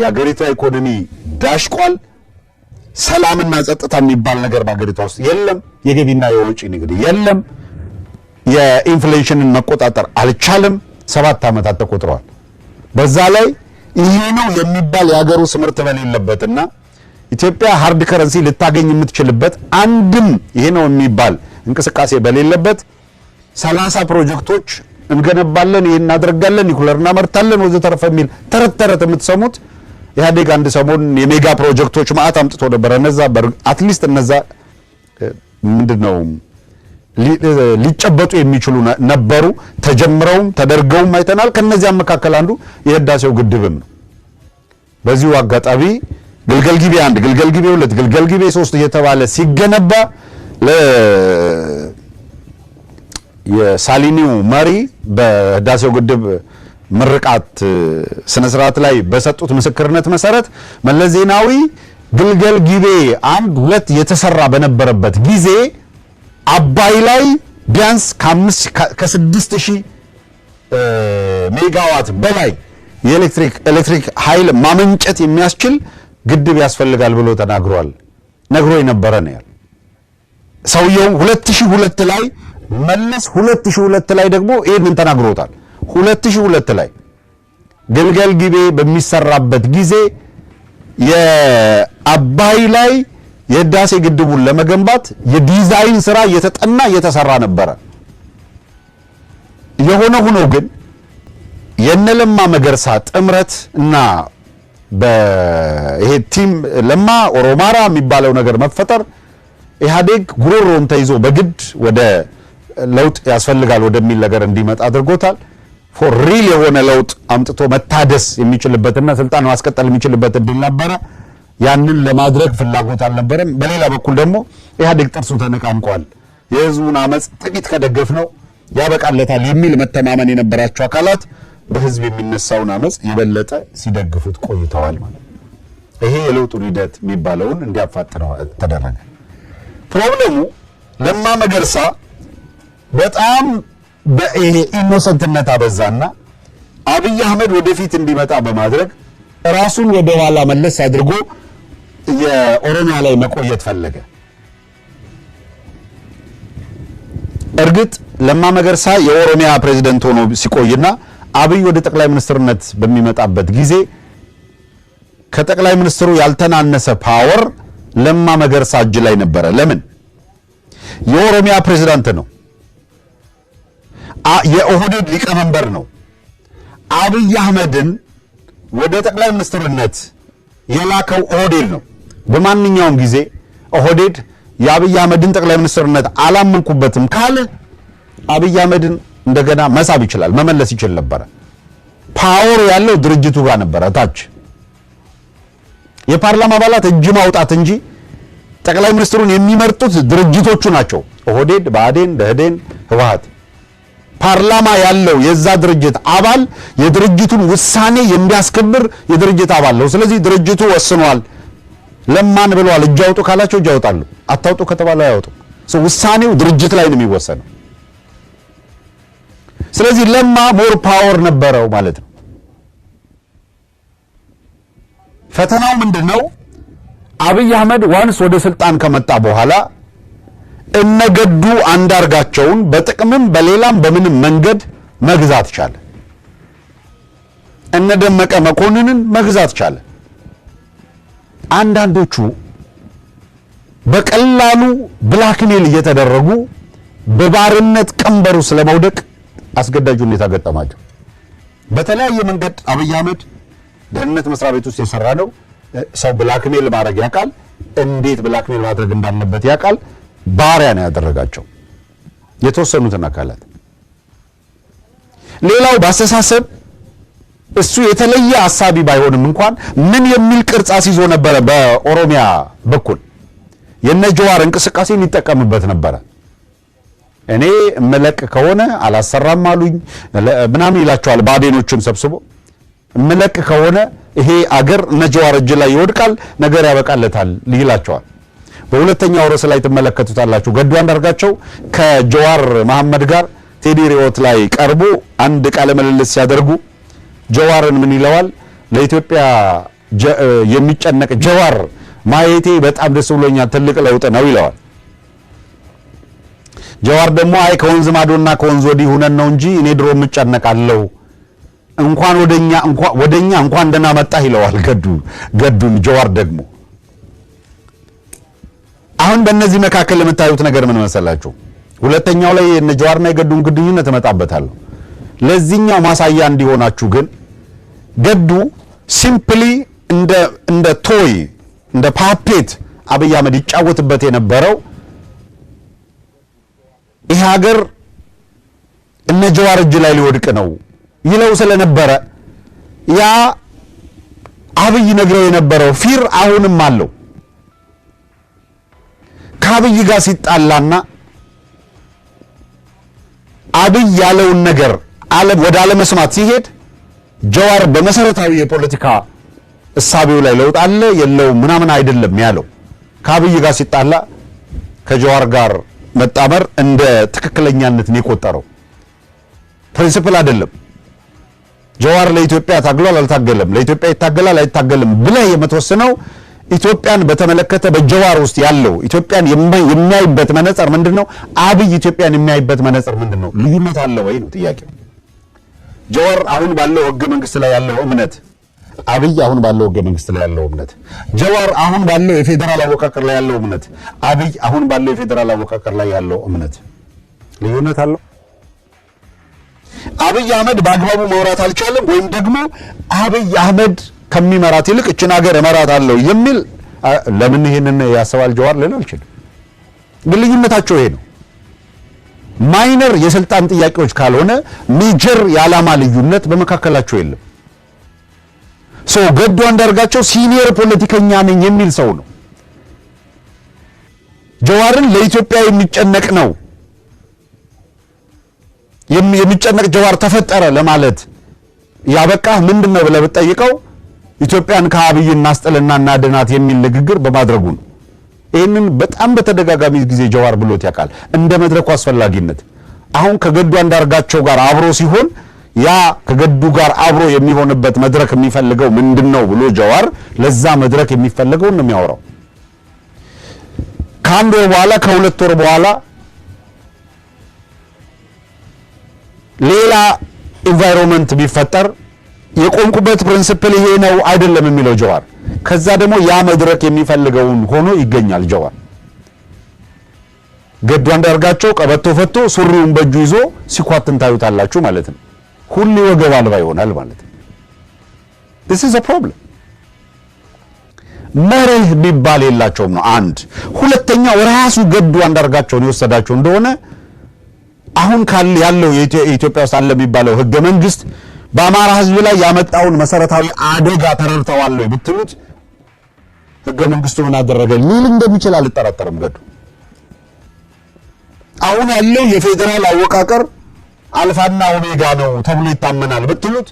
A: የአገሪቷ ኢኮኖሚ ዳሽቋል ሰላምና ጸጥታ የሚባል ነገር በአገሪቷ ውስጥ የለም የገቢና የወጪ ንግድ የለም የኢንፍሌሽንን መቆጣጠር አልቻለም 7 ዓመታት ተቆጥረዋል በዛ ላይ ይሄ ነው የሚባል የሀገሩ ስምርት በሌለበትና ኢትዮጵያ ሃርድ ከረንሲ ልታገኝ የምትችልበት አንድም ይሄ ነው የሚባል እንቅስቃሴ በሌለበት 30 ፕሮጀክቶች እንገነባለን ይሄን እናደርጋለን ኒኩለር እናመርታለን ወዘተረፈ የሚል ተረት የምትሰሙት ኢህአዴግ አንድ ሰሞን የሜጋ ፕሮጀክቶች ማአት አምጥቶ ነበር እነዛ አትሊስት እነዛ ምንድነው ሊጨበጡ የሚችሉ ነበሩ ተጀምረውም ተደርገውም አይተናል ከነዚያ መካከል አንዱ የህዳሴው ግድብም ነው በዚሁ አጋጣሚ ግልገል ጊቤ 1 ግልገል ጊቤ 2 ግልገል ጊቤ 3 እየተባለ ሲገነባ የሳሊኒው መሪ በህዳሴው ግድብ ምርቃት ስነ ስርዓት ላይ በሰጡት ምስክርነት መሰረት መለስ ዜናዊ ግልገል ጊቤ 1 2 የተሰራ በነበረበት ጊዜ አባይ ላይ ቢያንስ ከ6000 ሜጋዋት በላይ የኤሌክትሪክ ኃይል ማመንጨት የሚያስችል ግድብ ያስፈልጋል ብሎ ተናግሯል ነግሮ የነበረ ነው ያለው ሰውየው 2002 ላይ መለስ 2002 ላይ ደግሞ ይሄንን ተናግሮታል 2002 ላይ ግልገል ጊቤ በሚሰራበት ጊዜ የአባይ ላይ የህዳሴ ግድቡን ለመገንባት የዲዛይን ስራ እየተጠና እየተሰራ ነበር የሆነ ሆኖ ግን የነለማ መገርሳ ጥምረት እና በይሄ ቲም ለማ ኦሮማራ የሚባለው ነገር መፈጠር ኢህአዴግ ጉሮሮን ተይዞ በግድ ወደ ለውጥ ያስፈልጋል ወደሚል ነገር እንዲመጣ አድርጎታል ፎር ሪል የሆነ ለውጥ አምጥቶ መታደስ የሚችልበትና ስልጣን ማስቀጠል የሚችልበት እድል ነበር ያንን ለማድረግ ፍላጎት አልነበረም በሌላ በኩል ደግሞ ኢህአዴግ ጥርሱ ተነቃንቋል የህዝቡን አመጽ ጥቂት ከደገፍ ነው ያበቃለታል የሚል መተማመን የነበራቸው አካላት በህዝብ የሚነሳውን አመጽ የበለጠ ሲደግፉት ቆይተዋል ማለት ነው። ይሄ የለውጡን ሂደት የሚባለውን እንዲያፋጥነው ተደረገ። ፕሮብሌሙ ለማ መገርሳ በጣም በኢኖሰንትነት አበዛና አብይ አህመድ ወደፊት እንዲመጣ በማድረግ ራሱን ወደ ኋላ መለስ አድርጎ የኦሮሚያ ላይ መቆየት ፈለገ። እርግጥ ለማ መገርሳ የኦሮሚያ ፕሬዝዳንት ሆኖ ሲቆይና አብይ ወደ ጠቅላይ ሚኒስትርነት በሚመጣበት ጊዜ ከጠቅላይ ሚኒስትሩ ያልተናነሰ ፓወር ለማ መገርሳ እጅ ላይ ነበረ። ለምን? የኦሮሚያ ፕሬዝዳንት ነው። የኦህዴድ ሊቀመንበር ነው። አብይ አህመድን ወደ ጠቅላይ ሚኒስትርነት የላከው ኦህዴድ ነው። በማንኛውም ጊዜ ኦህዴድ የአብይ አህመድን ጠቅላይ ሚኒስትርነት አላመንኩበትም ካለ አብይ አህመድን እንደገና መሳብ ይችላል፣ መመለስ ይችል ነበረ። ፓወር ያለው ድርጅቱ ጋር ነበረ ታች። የፓርላማ አባላት እጅ ማውጣት እንጂ ጠቅላይ ሚኒስትሩን የሚመርጡት ድርጅቶቹ ናቸው። ኦህዴድ፣ ብአዴን፣ ደህዴን፣ ህወሓት። ፓርላማ ያለው የዛ ድርጅት አባል የድርጅቱን ውሳኔ የሚያስከብር የድርጅት አባል ነው። ስለዚህ ድርጅቱ ወስኗል። ለማን ብለዋል። እጅ አውጡ ካላቸው እጅ ያወጣሉ፣ አታውጡ ከተባለ አያወጡ። ውሳኔው ድርጅት ላይ ነው የሚወሰነው። ስለዚህ ለማ ሞር ፓወር ነበረው ማለት ነው። ፈተናው ምንድነው? አብይ አህመድ ዋንስ ወደ ስልጣን ከመጣ በኋላ እነገዱ አንዳርጋቸውን በጥቅምም በሌላም በምንም መንገድ መግዛት ቻለ። እነደመቀ መኮንንን መግዛት ቻለ። አንዳንዶቹ በቀላሉ ብላክሜል እየተደረጉ በባርነት ቀንበሩ ስለመውደቅ አስገዳጅ ሁኔታ ገጠማቸው። በተለያየ መንገድ አብይ አህመድ ደህንነት መስሪያ ቤት ውስጥ የሰራ ነው። ሰው ብላክሜል ማድረግ ያውቃል። እንዴት ብላክሜል ማድረግ እንዳለበት ያውቃል። ባሪያ ነው ያደረጋቸው የተወሰኑትን አካላት። ሌላው በአስተሳሰብ እሱ የተለየ አሳቢ ባይሆንም እንኳን ምን የሚል ቅርጽ አስይዞ ነበረ። በኦሮሚያ በኩል የነጀዋር እንቅስቃሴን ይጠቀምበት ነበረ። እኔ እመለቅ ከሆነ አላሰራም አሉኝ ምናምን ይላቸዋል። ባዴኖችን ሰብስቦ እመለቅ ከሆነ ይሄ አገር ነጀዋር እጅ ላይ ይወድቃል፣ ነገር ያበቃለታል ይላቸዋል። በሁለተኛው ርዕስ ላይ ትመለከቱታላችሁ። ገዱ አንዳርጋቸው ከጀዋር መሐመድ ጋር ቴዲ ሪዮት ላይ ቀርቦ አንድ ቃለ ምልልስ ሲያደርጉ ጀዋርን ምን ይለዋል? ለኢትዮጵያ የሚጨነቅ ጀዋር ማየቴ በጣም ደስ ብሎኛል፣ ትልቅ ለውጥ ነው ይለዋል። ጀዋር ደግሞ አይ ከወንዝ ማዶና ከወንዝ ወዲህ ሆነን ነው እንጂ እኔ ድሮ የምጨነቃለሁ እንኳን ወደኛ እንኳን ደህና መጣህ ይለዋል ገዱን። ጀዋር ደግሞ አሁን በእነዚህ መካከል የምታዩት ነገር ምን መሰላችሁ? ሁለተኛው ላይ የነ ጀዋርና የገዱን ግንኙነት እመጣበታለሁ። ለዚህኛው ማሳያ እንዲሆናችሁ ግን ገዱ ሲምፕሊ እንደ ቶይ እንደ ፓፔት አብይ አህመድ ይጫወትበት የነበረው ይህ ሀገር እነ ጀዋር እጅ ላይ ሊወድቅ ነው ይለው ስለነበረ ያ አብይ ነግረው የነበረው ፊር አሁንም አለው። ከአብይ ጋር ሲጣላና አብይ ያለውን ነገር ወደ አለመስማት ሲሄድ ጀዋር በመሰረታዊ የፖለቲካ እሳቤው ላይ ለውጥ አለ የለውም ምናምን አይደለም ያለው። ከአብይ ጋር ሲጣላ ከጀዋር ጋር መጣመር እንደ ትክክለኛነት ነው የቆጠረው። ፕሪንሲፕል አይደለም። ጀዋር ለኢትዮጵያ ታግሏል አልታገለም፣ ለኢትዮጵያ ይታገላል አይታገልም ብለህ የምትወስነው ኢትዮጵያን በተመለከተ በጀዋር ውስጥ ያለው ኢትዮጵያን የሚያይበት መነጽር ምንድነው? አብይ ኢትዮጵያን የሚያይበት መነጽር ምንድነው? ልዩነት አለ ወይ ነው ጥያቄው። ጀዋር አሁን ባለው ህገ መንግስት ላይ ያለው እምነት፣ አብይ አሁን ባለው ህገ መንግስት ላይ ያለው እምነት፣ ጀዋር አሁን ባለው የፌደራል አወቃቀር ላይ ያለው እምነት፣ አብይ አሁን ባለው የፌደራል አወቃቀር ላይ ያለው እምነት ልዩነት አለው። አብይ አህመድ በአግባቡ መውራት አልቻለም፣ ወይም ደግሞ አብይ አህመድ ከሚመራት ይልቅ እችን ሀገር እመራታለሁ የሚል ለምን ይሄንን ያሰባል ጀዋር ልል አልችልም። ግን ልዩነታቸው ይሄ ነው። ማይነር የስልጣን ጥያቄዎች ካልሆነ ሜጀር የዓላማ ልዩነት በመካከላቸው የለም። ሰው ገዱ አንዳርጋቸው ሲኒየር ፖለቲከኛ ነኝ የሚል ሰው ነው። ጀዋርን ለኢትዮጵያ የሚጨነቅ ነው የሚጨነቅ ጀዋር ተፈጠረ ለማለት ያበቃህ ምንድነው ብለህ ብትጠይቀው ኢትዮጵያን ከአብይ እናስጥልና እናድናት የሚል ንግግር በማድረጉ ነው። ይህንን በጣም በተደጋጋሚ ጊዜ ጀዋር ብሎት ያውቃል። እንደ መድረኩ አስፈላጊነት አሁን ከገዱ አንዳርጋቸው ጋር አብሮ ሲሆን ያ ከገዱ ጋር አብሮ የሚሆንበት መድረክ የሚፈልገው ምንድነው ብሎ ጀዋር ለዛ መድረክ የሚፈልገው ነው የሚያወራው። ከአንድ ወር በኋላ ከሁለት ወር በኋላ ሌላ ኢንቫይሮንመንት ቢፈጠር የቆምኩበት ፕሪንሲፕል ይሄ ነው አይደለም የሚለው ጀዋር። ከዛ ደግሞ ያ መድረክ የሚፈልገውን ሆኖ ይገኛል ጀዋር። ገዱ አንዳርጋቸው ቀበቶ ፈቶ ሱሪውን በእጁ ይዞ ሲኳትን ታዩታላችሁ ማለት ነው። ሁሌ ወገብ አልባ ይሆናል ማለት ነው። this is a problem። መርህ ቢባል የላቸውም ነው አንድ። ሁለተኛው ራሱ ገዱ አንዳርጋቸውን የወሰዳቸው እንደሆነ አሁን ያለው የኢትዮጵያ ውስጥ አለ የሚባለው ህገ መንግስት በአማራ ህዝብ ላይ ያመጣውን መሰረታዊ አደጋ ተረድተዋል ወይ ብትሉት ህገ መንግስቱ ምን አደረገ ሊል እንደሚችል አልጠራጠርም። ገዱ አሁን ያለው የፌደራል አወቃቀር አልፋና ኦሜጋ ነው ተብሎ ይታመናል ብትሉት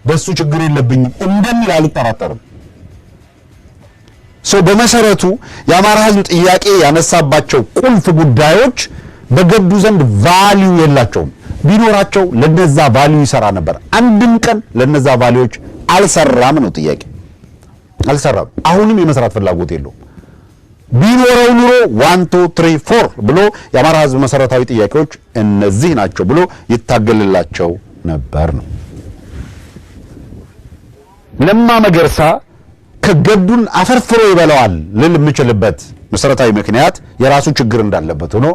A: በሱ ችግር የለብኝም እንደሚል አልጠራጠርም። በመሰረቱ የአማራ ህዝብ ጥያቄ ያነሳባቸው ቁልፍ ጉዳዮች በገዱ ዘንድ ቫልዩ የላቸውም። ቢኖራቸው ለነዛ ቫልዩ ይሰራ ነበር። አንድም ቀን ለነዛ ቫልዩዎች አልሰራም ነው ጥያቄ። አልሰራም። አሁንም የመስራት ፍላጎት የለውም። ቢኖረው ኑሮ 1 2 3 4 ብሎ የአማራ ህዝብ መሰረታዊ ጥያቄዎች እነዚህ ናቸው ብሎ ይታገልላቸው ነበር ነው። ለማ መገርሳ ከገዱን አፈርፍሮ ይበላዋል ልል የምችልበት መሰረታዊ ምክንያት የራሱ ችግር እንዳለበት ሆኖ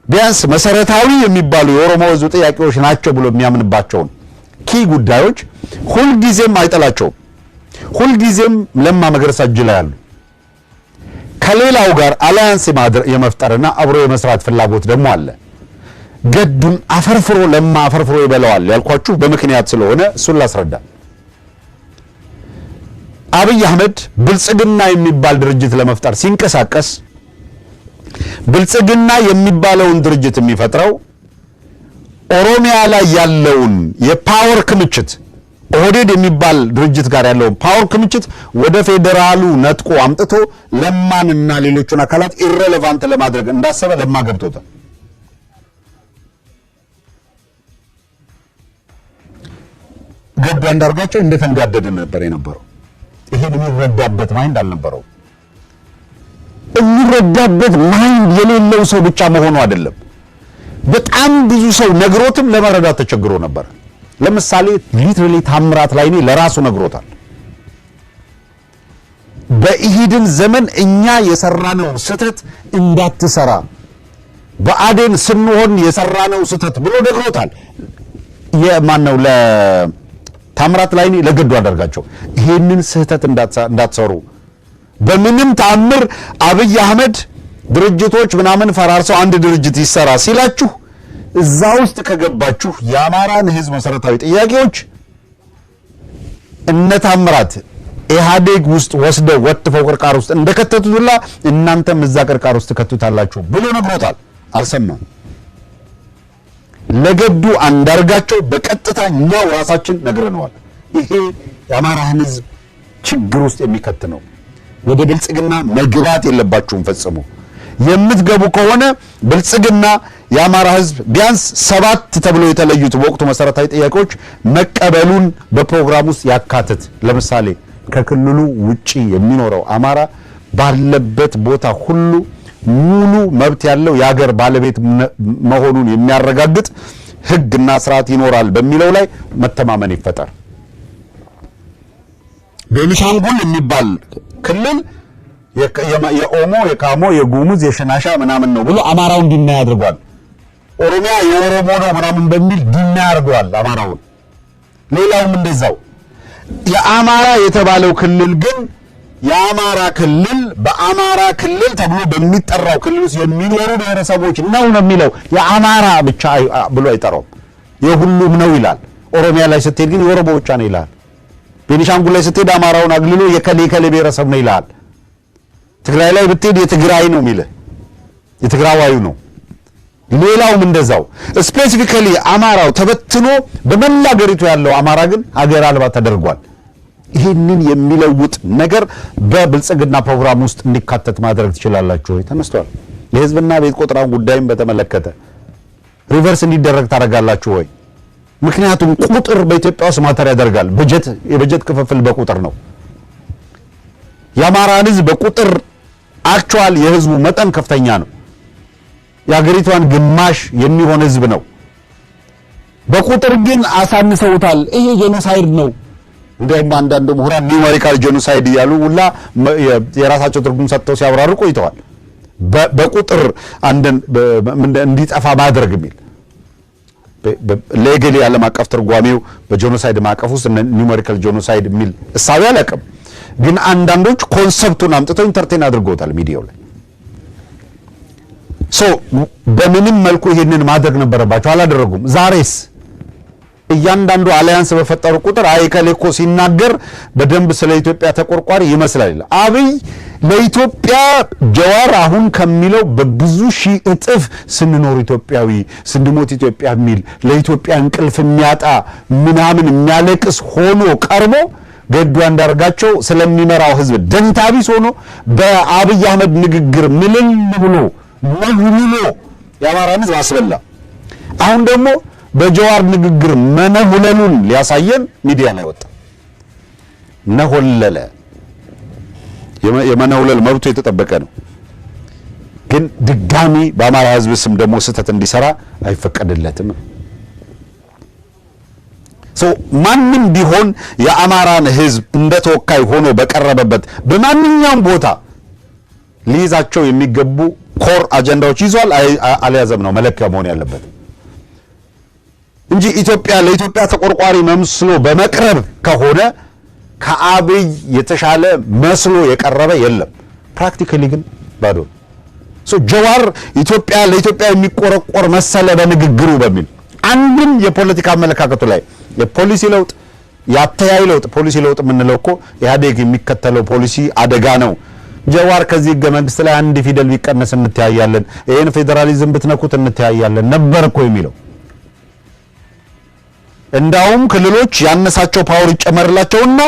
A: ቢያንስ መሰረታዊ የሚባሉ የኦሮሞ ህዝብ ጥያቄዎች ናቸው ብሎ የሚያምንባቸውን ኪ ጉዳዮች ሁልጊዜም አይጠላቸውም። ሁልጊዜም ለማ መገርሳ እጅ ላይ ያሉ ከሌላው ጋር አላያንስ የመፍጠርና አብሮ የመስራት ፍላጎት ደግሞ አለ። ገዱን አፈርፍሮ ለማ አፈርፍሮ ይበላዋል ያልኳችሁ በምክንያት ስለሆነ እሱን ላስረዳ። አብይ አህመድ ብልጽግና የሚባል ድርጅት ለመፍጠር ሲንቀሳቀስ ብልጽግና የሚባለውን ድርጅት የሚፈጥረው ኦሮሚያ ላይ ያለውን የፓወር ክምችት ኦህዴድ የሚባል ድርጅት ጋር ያለውን ፓወር ክምችት ወደ ፌደራሉ ነጥቆ አምጥቶ ለማንና ሌሎቹን አካላት ኢሬሌቫንት ለማድረግ እንዳሰበ ለማ ገብቶታል። ገዱ አንዳርጋቸው እንደተንጋደደ ነበር የነበረው። ይሄን የሚረዳበት ማይንድ አልነበረው። የሚረዳበት ማይንድ የሌለው ሰው ብቻ መሆኑ አይደለም። በጣም ብዙ ሰው ነግሮትም ለመረዳት ተቸግሮ ነበር። ለምሳሌ ሊትራሊ ታምራት ላይኔ ለራሱ ነግሮታል። በኢሂድን ዘመን እኛ የሰራነው ስህተት እንዳትሰራ በአዴን ስንሆን የሰራነው ስህተት ብሎ ነግሮታል። የማነው ለታምራት ላይኔ ለገዱ አንዳርጋቸው ይሄንን ስህተት እንዳትሰሩ በምንም ተአምር አብይ አህመድ ድርጅቶች ምናምን ፈራርሰው አንድ ድርጅት ይሰራ ሲላችሁ እዛ ውስጥ ከገባችሁ የአማራን ህዝብ መሰረታዊ ጥያቄዎች እነ ታምራት ኢህአዴግ ውስጥ ወስደው ወጥፈው ቅርቃር ውስጥ እንደከተቱላ እናንተም እዛ ቅርቃር ውስጥ ከቱታላችሁ ብሎ ነግሮታል። አልሰማም። ለገዱ አንዳርጋቸው በቀጥታ እኛው ራሳችን ነግረነዋል። ይሄ የአማራን ህዝብ ችግር ውስጥ የሚከት ነው። ወደ ብልጽግና መግባት የለባችሁም ፈጽሞ። የምትገቡ ከሆነ ብልጽግና የአማራ ህዝብ ቢያንስ 7 ተብሎ የተለዩት በወቅቱ መሰረታዊ ጥያቄዎች መቀበሉን በፕሮግራም ውስጥ ያካትት። ለምሳሌ ከክልሉ ውጪ የሚኖረው አማራ ባለበት ቦታ ሁሉ ሙሉ መብት ያለው የሀገር ባለቤት መሆኑን የሚያረጋግጥ ህግና ስርዓት ይኖራል በሚለው ላይ መተማመን ይፈጠር። ቤኒሻንጉል የሚባል ክልል የኦሞ የካሞ የጉሙዝ የሽናሻ ምናምን ነው ብሎ አማራው እንዲናይ አድርጓል። ኦሮሚያ የኦሮሞ ነው ምናምን በሚል ዲናይ አድርጓል አማራውን። ሌላውም እንደዛው። የአማራ የተባለው ክልል ግን የአማራ ክልል በአማራ ክልል ተብሎ በሚጠራው ክልል ውስጥ የሚኖሩ ብሔረሰቦች ነው የሚለው። የአማራ ብቻ ብሎ አይጠራውም፣ የሁሉም ነው ይላል። ኦሮሚያ ላይ ስትሄድ ግን የኦሮሞ ብቻ ነው ይላል። ቤኒሻንጉል ላይ ስትሄድ አማራውን አግልሎ የከሌ ብሔረሰብ ነው ይላል። ትግራይ ላይ ብትሄድ የትግራይ ነው የሚልህ፣ የትግራዋዩ ነው። ሌላውም እንደዛው ስፔሲፊካሊ አማራው ተበትኖ በመላ ሀገሪቱ ያለው አማራ ግን ሀገር አልባ ተደርጓል። ይህንን የሚለውጥ ነገር በብልጽግና ፕሮግራም ውስጥ እንዲካተት ማድረግ ትችላላችሁ ወይ? ተነስቷል። የህዝብና ቤት ቆጠራ ጉዳይም በተመለከተ ሪቨርስ እንዲደረግ ታደርጋላችሁ ወይ? ምክንያቱም ቁጥር በኢትዮጵያ ውስጥ ማተር ያደርጋል። የበጀት ክፍፍል በቁጥር ነው። የአማራን ህዝብ በቁጥር አክቹዋል የህዝቡ መጠን ከፍተኛ ነው። የሀገሪቷን ግማሽ የሚሆን ህዝብ ነው። በቁጥር ግን አሳንሰውታል። ይሄ ጄኖሳይድ ነው። እንደውም አንዳንድ ምሁራን ኒውሜሪካል ጄኖሳይድ እያሉ ሁላ የራሳቸው ትርጉም ሰጥተው ሲያብራሩ ቆይተዋል። በቁጥር አንድን እንዲጠፋ ማድረግ የሚል ሌጋሊ ዓለም አቀፍ ትርጓሜው በጄኖሳይድ ማዕቀፍ ውስጥ ኒውሜሪካል ጄኖሳይድ የሚል እሳቤ አላውቅም። ግን አንዳንዶች ኮንሰፕቱን አምጥተው ኢንተርቴን አድርገውታል ሚዲያው ላይ። በምንም መልኩ ይሄንን ማድረግ ነበረባቸው፣ አላደረጉም። ዛሬስ እያንዳንዱ አሊያንስ በፈጠሩ ቁጥር አይከሌ እኮ ሲናገር በደንብ ስለ ኢትዮጵያ ተቆርቋሪ ይመስላል። አብይ ለኢትዮጵያ ጀዋር አሁን ከሚለው በብዙ ሺህ እጥፍ ስንኖር ኢትዮጵያዊ ስንሞት ኢትዮጵያ የሚል ለኢትዮጵያ እንቅልፍ የሚያጣ ምናምን የሚያለቅስ ሆኖ ቀርቦ ገዱ አንዳርጋቸው ስለሚመራው ህዝብ ደንታቢስ ሆኖ በአብይ አህመድ ንግግር ምልል ብሎ ነግሎ የአማራን ህዝብ አስበላ። አሁን ደግሞ በጀዋር ንግግር መነሁለሉን ሊያሳየን ሚዲያ ላይ ወጣ። ነሆለለ። የመነሁለል መብቱ የተጠበቀ ነው። ግን ድጋሚ በአማራ ህዝብ ስም ደግሞ ስህተት እንዲሰራ አይፈቀድለትም። ማንም ቢሆን የአማራን ህዝብ እንደ ተወካይ ሆኖ በቀረበበት በማንኛውም ቦታ ሊይዛቸው የሚገቡ ኮር አጀንዳዎች ይዟል አልያዘም ነው መለኪያ መሆን ያለበት እንጂ ለኢትዮጵያ ተቆርቋሪ መስሎ በመቅረብ ከሆነ ከአብይ የተሻለ መስሎ የቀረበ የለም። ፕራክቲካሊ ግን ባዶ። ጀዋር ለኢትዮጵያ የሚቆረቆር መሰለ በንግግሩ በሚል አንድም የፖለቲካ አመለካከቱ ላይ የፖሊሲ ለውጥ የአተያይ ለውጥ ፖሊሲ ለውጥ የምንለው እኮ ኢህአዴግ የሚከተለው ፖሊሲ አደጋ ነው። ጀዋር ከዚህ ህገ መንግስት ላይ አንድ ፊደል ቢቀነስ እንተያያለን፣ ይሄን ፌዴራሊዝም ብትነኩት እንተያያለን ነበር እኮ የሚለው። እንዳውም ክልሎች ያነሳቸው ፓወር ይጨመርላቸውና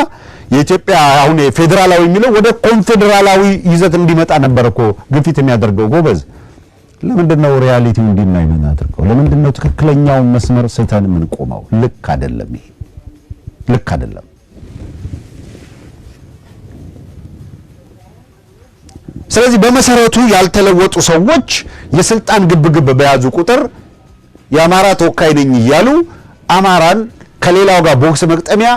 A: የኢትዮጵያ አሁን ፌዴራላዊ የሚለው ወደ ኮንፌዴራላዊ ይዘት እንዲመጣ ነበር እኮ ግፊት የሚያደርገው። ጎበዝ፣ ለምንድነው ሪያሊቲው እንዲናይ የምናደርገው? ለምንድነው ትክክለኛው መስመር ሰይጣን የምንቆመው? ልክ አይደለም። ይሄ ልክ አይደለም። ስለዚህ በመሰረቱ ያልተለወጡ ሰዎች የስልጣን ግብግብ በያዙ ቁጥር የአማራ ተወካይ ነኝ እያሉ አማራን ከሌላው ጋር ቦክስ መቅጠሚያ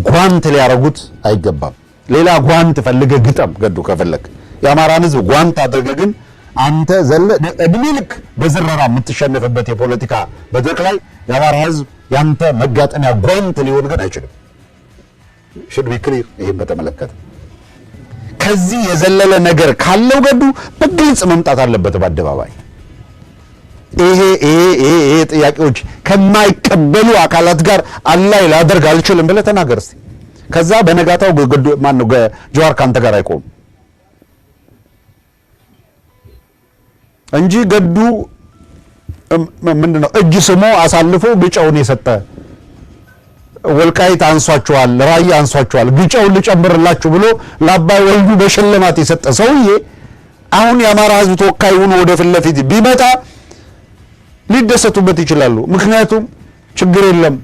A: ጓንት ሊያረጉት አይገባም። ሌላ ጓንት ፈልገህ ግጠም ገዱ ከፈለክ። የአማራን ህዝብ ጓንት አድርገህ ግን አንተ እድሜ ልክ በዝረራ የምትሸነፍበት የፖለቲካ መድረክ ላይ የአማራ ህዝብ ያንተ መጋጠሚያ ጓንት ሊሆን ግን አይችልም። should be clear። ይሄን በተመለከተ ከዚህ የዘለለ ነገር ካለው ገዱ በግልጽ መምጣት አለበት በአደባባይ። ይሄ ጥያቄዎች ከማይቀበሉ አካላት ጋር አላይ ላደርግ አልችልም ብለህ ተናገር እስቲ። ከዛ በነጋታው ገዱ ማነው ጀዋር ካንተ ጋር አይቆም እንጂ ገዱ ምንድነው እጅ ስሞ አሳልፎ ግጫውን የሰጠ ወልቃይት አንሷቸዋል፣ ራያ አንሷቸዋል፣ ግጫውን ልጨምርላችሁ ብሎ ለአባይ ወልዱ በሽልማት የሰጠ ሰውዬ አሁን የአማራ ህዝብ ተወካይ ሆኖ ወደ ፊት ለፊት ቢመጣ ሊደሰቱበት ይችላሉ። ምክንያቱም ችግር የለም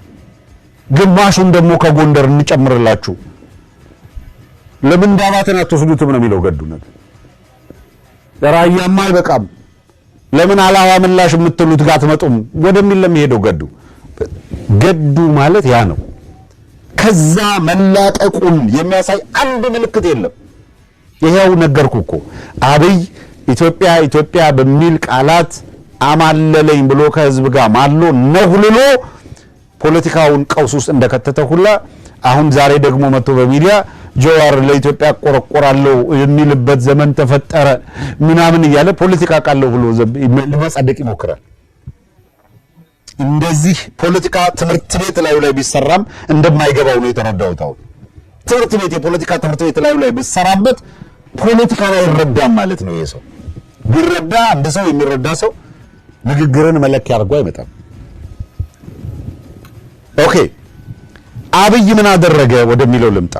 A: ግማሹን ደግሞ ከጎንደር እንጨምርላችሁ፣ ለምን ዳባተን አትወስዱትም ነው የሚለው ገዱ። ነገር ራያማ አይበቃም፣ ለምን አላዋ ምላሽ የምትሉት ጋር አትመጡም ወደሚል ለሚሄደው ገዱ ማለት ያ ነው። ከዛ መላቀቁን የሚያሳይ አንድ ምልክት የለም። ይሄው ነገርኩ እኮ አብይ ኢትዮጵያ በሚል ቃላት አማለለኝ ብሎ ከህዝብ ጋር ማሎ ነሁልሎ ፖለቲካውን ቀውስ ውስጥ እንደከተተ ሁላ አሁን ዛሬ ደግሞ መጥቶ በሚዲያ ጀዋር ለኢትዮጵያ ቆረቆራለሁ የሚልበት ዘመን ተፈጠረ ምናምን እያለ ፖለቲካ ቃለው ብሎ ለማጸደቅ ይሞክራል። እንደዚህ ፖለቲካ ትምህርት ቤት ላይ ቢሰራም እንደማይገባው ነው የተረዳሁት። አሁን ትምህርት ቤት የፖለቲካ ትምህርት ቤት ላይ ቢሰራበት ፖለቲካ ላይ ይረዳም ማለት ነው። ይሄ ሰው ቢረዳ አንድ ሰው የሚረዳ ሰው ንግግርን መለኪያ አድርጎ አይመጣም። ኦኬ አብይ ምን አደረገ ወደሚለው ልምጣ።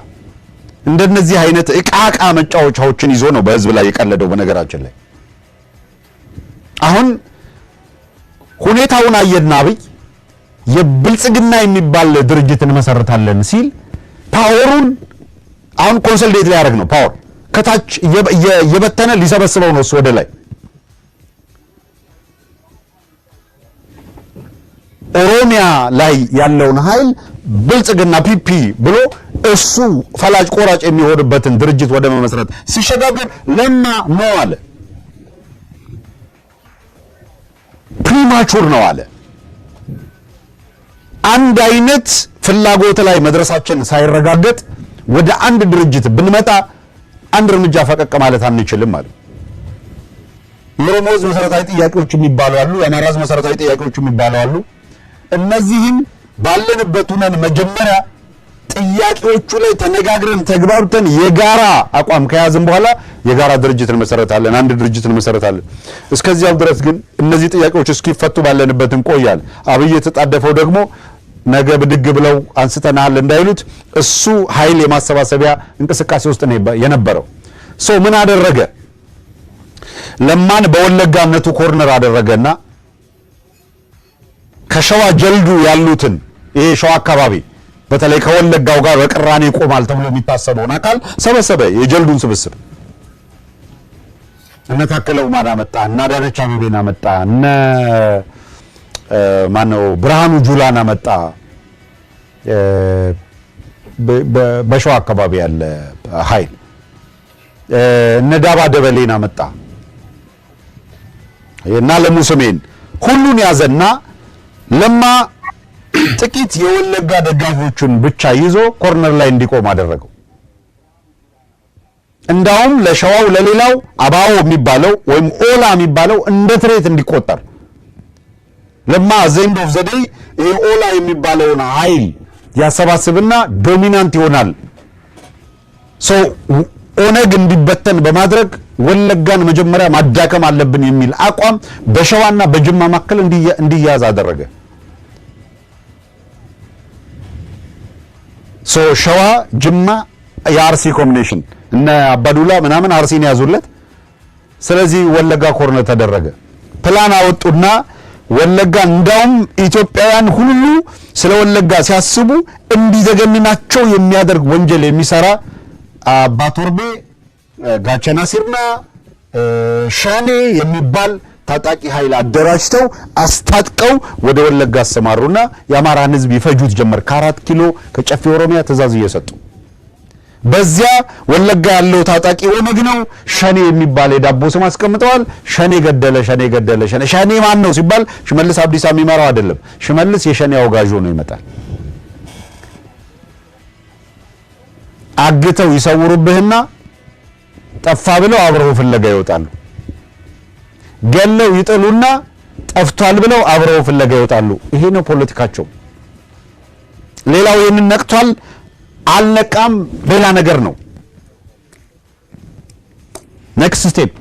A: እንደነዚህ አይነት እቃቃ መጫወቻዎችን ይዞ ነው በህዝብ ላይ የቀለደው። በነገራችን ላይ አሁን ሁኔታውን አየና አብይ የብልጽግና የሚባል ድርጅትን መሰረታለን ሲል ፓወሩን አሁን ኮንሶሊዴት ሊያደርግ ነው። ፓወር ከታች እየበተነ ሊሰበስበው ነው እሱ ወደ ላይ። ኦሮሚያ ላይ ያለውን ኃይል ብልጽግና ፒፒ ብሎ እሱ ፈላጭ ቆራጭ የሚሆንበትን ድርጅት ወደ መመስረት ሲሸጋገር ለማ ነው አለ። ፕሪማቹር ነው አለ። አንድ አይነት ፍላጎት ላይ መድረሳችን ሳይረጋገጥ ወደ አንድ ድርጅት ብንመጣ አንድ እርምጃ ፈቀቅ ማለት አንችልም ማለት። የኦሮሞ ሕዝብ መሰረታዊ ጥያቄዎች የሚባሉ አሉ፣ የአማራ ሕዝብ መሰረታዊ ጥያቄዎች የሚባሉ አሉ። እነዚህም ባለንበት ሆነን መጀመሪያ ጥያቄዎቹ ላይ ተነጋግረን ተግባብተን የጋራ አቋም ከያዝን በኋላ የጋራ ድርጅት እንመሰረታለን፣ አንድ ድርጅት እንመሰረታለን። እስከዚያው ድረስ ግን እነዚህ ጥያቄዎች እስኪፈቱ ባለንበት እንቆያለን። አብይ የተጣደፈው ደግሞ ነገ ብድግ ብለው አንስተናል እንዳይሉት እሱ ኃይል የማሰባሰቢያ እንቅስቃሴ ውስጥ ነው የነበረው። ምን አደረገ? ለማን በወለጋነቱ ኮርነር አደረገና ከሸዋ ጀልዱ ያሉትን ይሄ ሸዋ አካባቢ በተለይ ከወለጋው ጋር በቅራኔ ይቆማል ተብሎ የሚታሰበውን አካል ሰበሰበ። የጀልዱን ስብስብ እነ ታከለ ኡማን አመጣ፣ እነ አዳነች አቤቤን አመጣ፣ እነ ማነው ብርሃኑ ጁላን አመጣ። በሸዋ አካባቢ ያለ ኃይል እነ ዳባ ደበሌን አመጣ እና ለሙስሜን ሁሉን ያዘና ለማ ጥቂት የወለጋ ደጋፊዎችን ብቻ ይዞ ኮርነር ላይ እንዲቆም አደረገው። እንዳውም ለሸዋው ለሌላው አባው የሚባለው ወይም ኦላ የሚባለው እንደ ትሬት እንዲቆጠር ለማ ዘንድ ኦፍ ዘዴይ ይሄ ኦላ የሚባለውን ኃይል ያሰባስብና ዶሚናንት ይሆናል። ኦነግ እንዲበተን በማድረግ ወለጋን መጀመሪያ ማዳከም አለብን የሚል አቋም በሸዋና በጅማ መካከል እንዲያዝ አደረገ። ሸዋ ጅማ የአርሲ ኮምቢኔሽን እነ አባዱላ ምናምን አርሲን ያዙለት። ስለዚህ ወለጋ ኮርነር ተደረገ። ፕላን አወጡና ወለጋ እንዳውም ኢትዮጵያውያን ሁሉ ስለ ወለጋ ሲያስቡ እንዲዘገንናቸው የሚያደርግ ወንጀል የሚሰራ አባቶርቤ ጋቸና ሲርና ሻኔ የሚባል ታጣቂ ኃይል አደራጅተው አስታጥቀው ወደ ወለጋ አሰማሩና የአማራን ሕዝብ ይፈጁት ጀመር። ከ4 ኪሎ ከጨፌ ኦሮሚያ ትእዛዝ እየሰጡ በዚያ ወለጋ ያለው ታጣቂ ኦነግ ነው። ሸኔ የሚባል የዳቦ ስም አስቀምጠዋል። ሸኔ ገደለ፣ ሸኔ ገደለ። ሸኔ ማን ነው ሲባል ሽመልስ አብዲሳ የሚመራው አይደለም። ሽመልስ የሸኔ አውጋዥ ነው ይመጣል። አግተው ይሰውሩብህና ጠፋ ብለው አብረው ፍለጋ ይወጣሉ። ገለው ይጥሉና ጠፍቷል ብለው አብረው ፍለጋ ይወጣሉ። ይሄ ነው ፖለቲካቸው። ሌላው ይሄንን ነቅቷል አልነቃም ሌላ ነገር ነው። ኔክስት ስቴፕ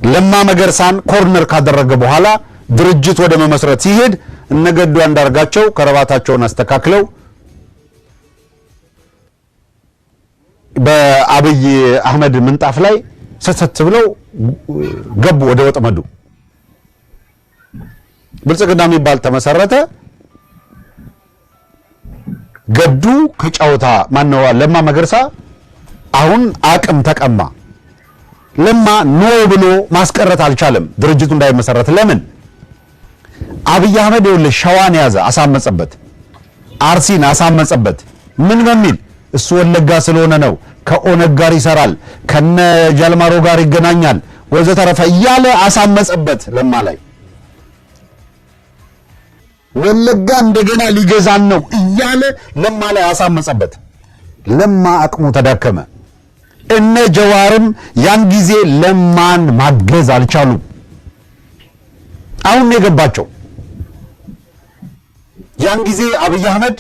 A: ለማ መገርሳን ኮርነር ካደረገ በኋላ ድርጅት ወደ መመስረት ሲሄድ እነገዱ አንዳርጋቸው ከረባታቸውን አስተካክለው በአብይ አህመድ ምንጣፍ ላይ ሰተት ብለው ገቡ ወደ ወጥመዱ። ብልጽግና የሚባል ተመሰረተ። ገዱ ከጫውታ ማነው ለማ መገርሳ አሁን አቅም ተቀማ። ለማ ኖ ብሎ ማስቀረት አልቻለም ድርጅቱ እንዳይመሰረት። ለምን? አብይ አህመድ ይኸውልህ ሸዋን ያዘ፣ አሳመጸበት። አርሲን አሳመጸበት። ምን በሚል እሱ ወለጋ ስለሆነ ነው፣ ከኦነግ ጋር ይሰራል፣ ከነ ጃልማሮ ጋር ይገናኛል ወዘተረፈ እያለ አሳመጸበት ለማ ላይ። ወለጋ እንደገና ሊገዛን ነው እያለ ለማ ላይ አሳመጸበት። ለማ አቅሙ ተዳከመ። እነ ጀዋርም ያን ጊዜ ለማን ማገዝ አልቻሉም። አሁን የገባቸው ያን ጊዜ አብይ አህመድ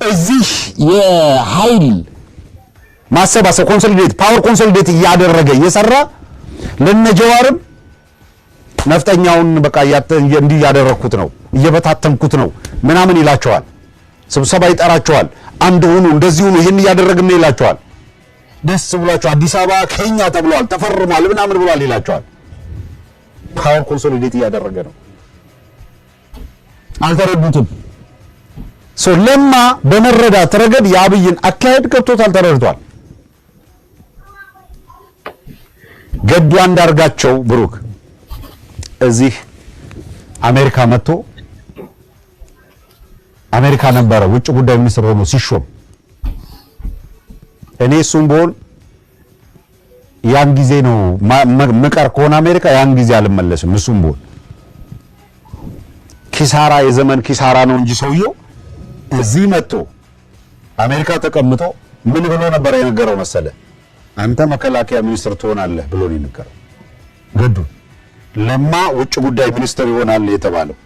A: እዚህ የኃይል ማሰባሰብ ኮንሶሊዴት ፓወር ኮንሶሊዴት እያደረገ እየሰራ ለነጀዋርም ነፍጠኛውን በቃ እንዲህ ያደረኩት ነው እየበታተንኩት ነው ምናምን ይላቸዋል። ስብሰባ ይጠራቸዋል። አንድ ሆኑ እንደዚህ ሆኑ ይሄን እያደረግን ነው ይላቸዋል። ደስ ብሏቸው አዲስ አበባ ከኛ ተብሏል ተፈርሟል ምናምን ብሏል ይላቸዋል። ፓወር ኮንሶሊዴት እያደረገ ነው። አልተረዱትም። ለማ በመረዳት ረገድ የአብይን አካሄድ ገብቶታል፣ ተረድቷል። ገዱ አንዳርጋቸው ብሩክ እዚህ አሜሪካ መጥቶ አሜሪካ ነበረ ውጭ ጉዳይ ሚኒስትር ሆኖ ሲሾም እኔ እሱም ብሆን ያን ጊዜ ነው መቀር ከሆነ አሜሪካ ያን ጊዜ አልመለስም። እሱም ብሆን ኪሳራ የዘመን ኪሳራ ነው እንጂ ሰውየው እዚህ መጥቶ አሜሪካ ተቀምጦ ምን ብሎ ነበር የነገረው መሰለ? አንተ መከላከያ ሚኒስትር ትሆናለህ ብሎ ነው የነገረው። ገዱ ለማ ውጭ ጉዳይ ሚኒስትር ይሆናል የተባለው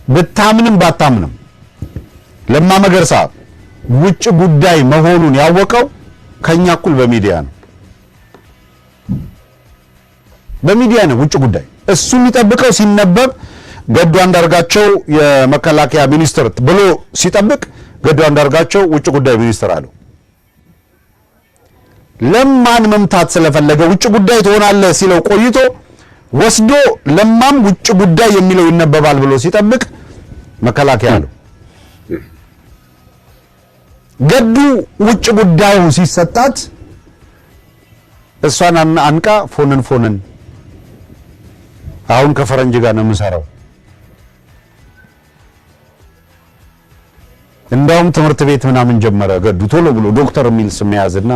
A: ብታምንም ባታምንም ለማ መገርሳ ውጭ ጉዳይ መሆኑን ያወቀው ከኛ እኩል በሚዲያ ነው። በሚዲያ ነው ውጭ ጉዳይ እሱ የሚጠብቀው ሲነበብ ገዱ አንዳርጋቸው የመከላከያ ሚኒስትር ብሎ ሲጠብቅ ገዱ አንዳርጋቸው ውጭ ጉዳይ ሚኒስትር አለው። ለማን መምታት ስለፈለገ ውጭ ጉዳይ ትሆናለህ ሲለው ቆይቶ ወስዶ ለማም ውጭ ጉዳይ የሚለው ይነበባል ብሎ ሲጠብቅ መከላከያ አለው። ገዱ ውጭ ጉዳዩ ሲሰጣት እሷን አንቃ ፎንን አሁን ከፈረንጅ ጋር ነው የምሰራው፣ እንዳውም ትምህርት ቤት ምናምን ጀመረ ገዱ ቶሎ ብሎ ዶክተር የሚል ስም ያዝና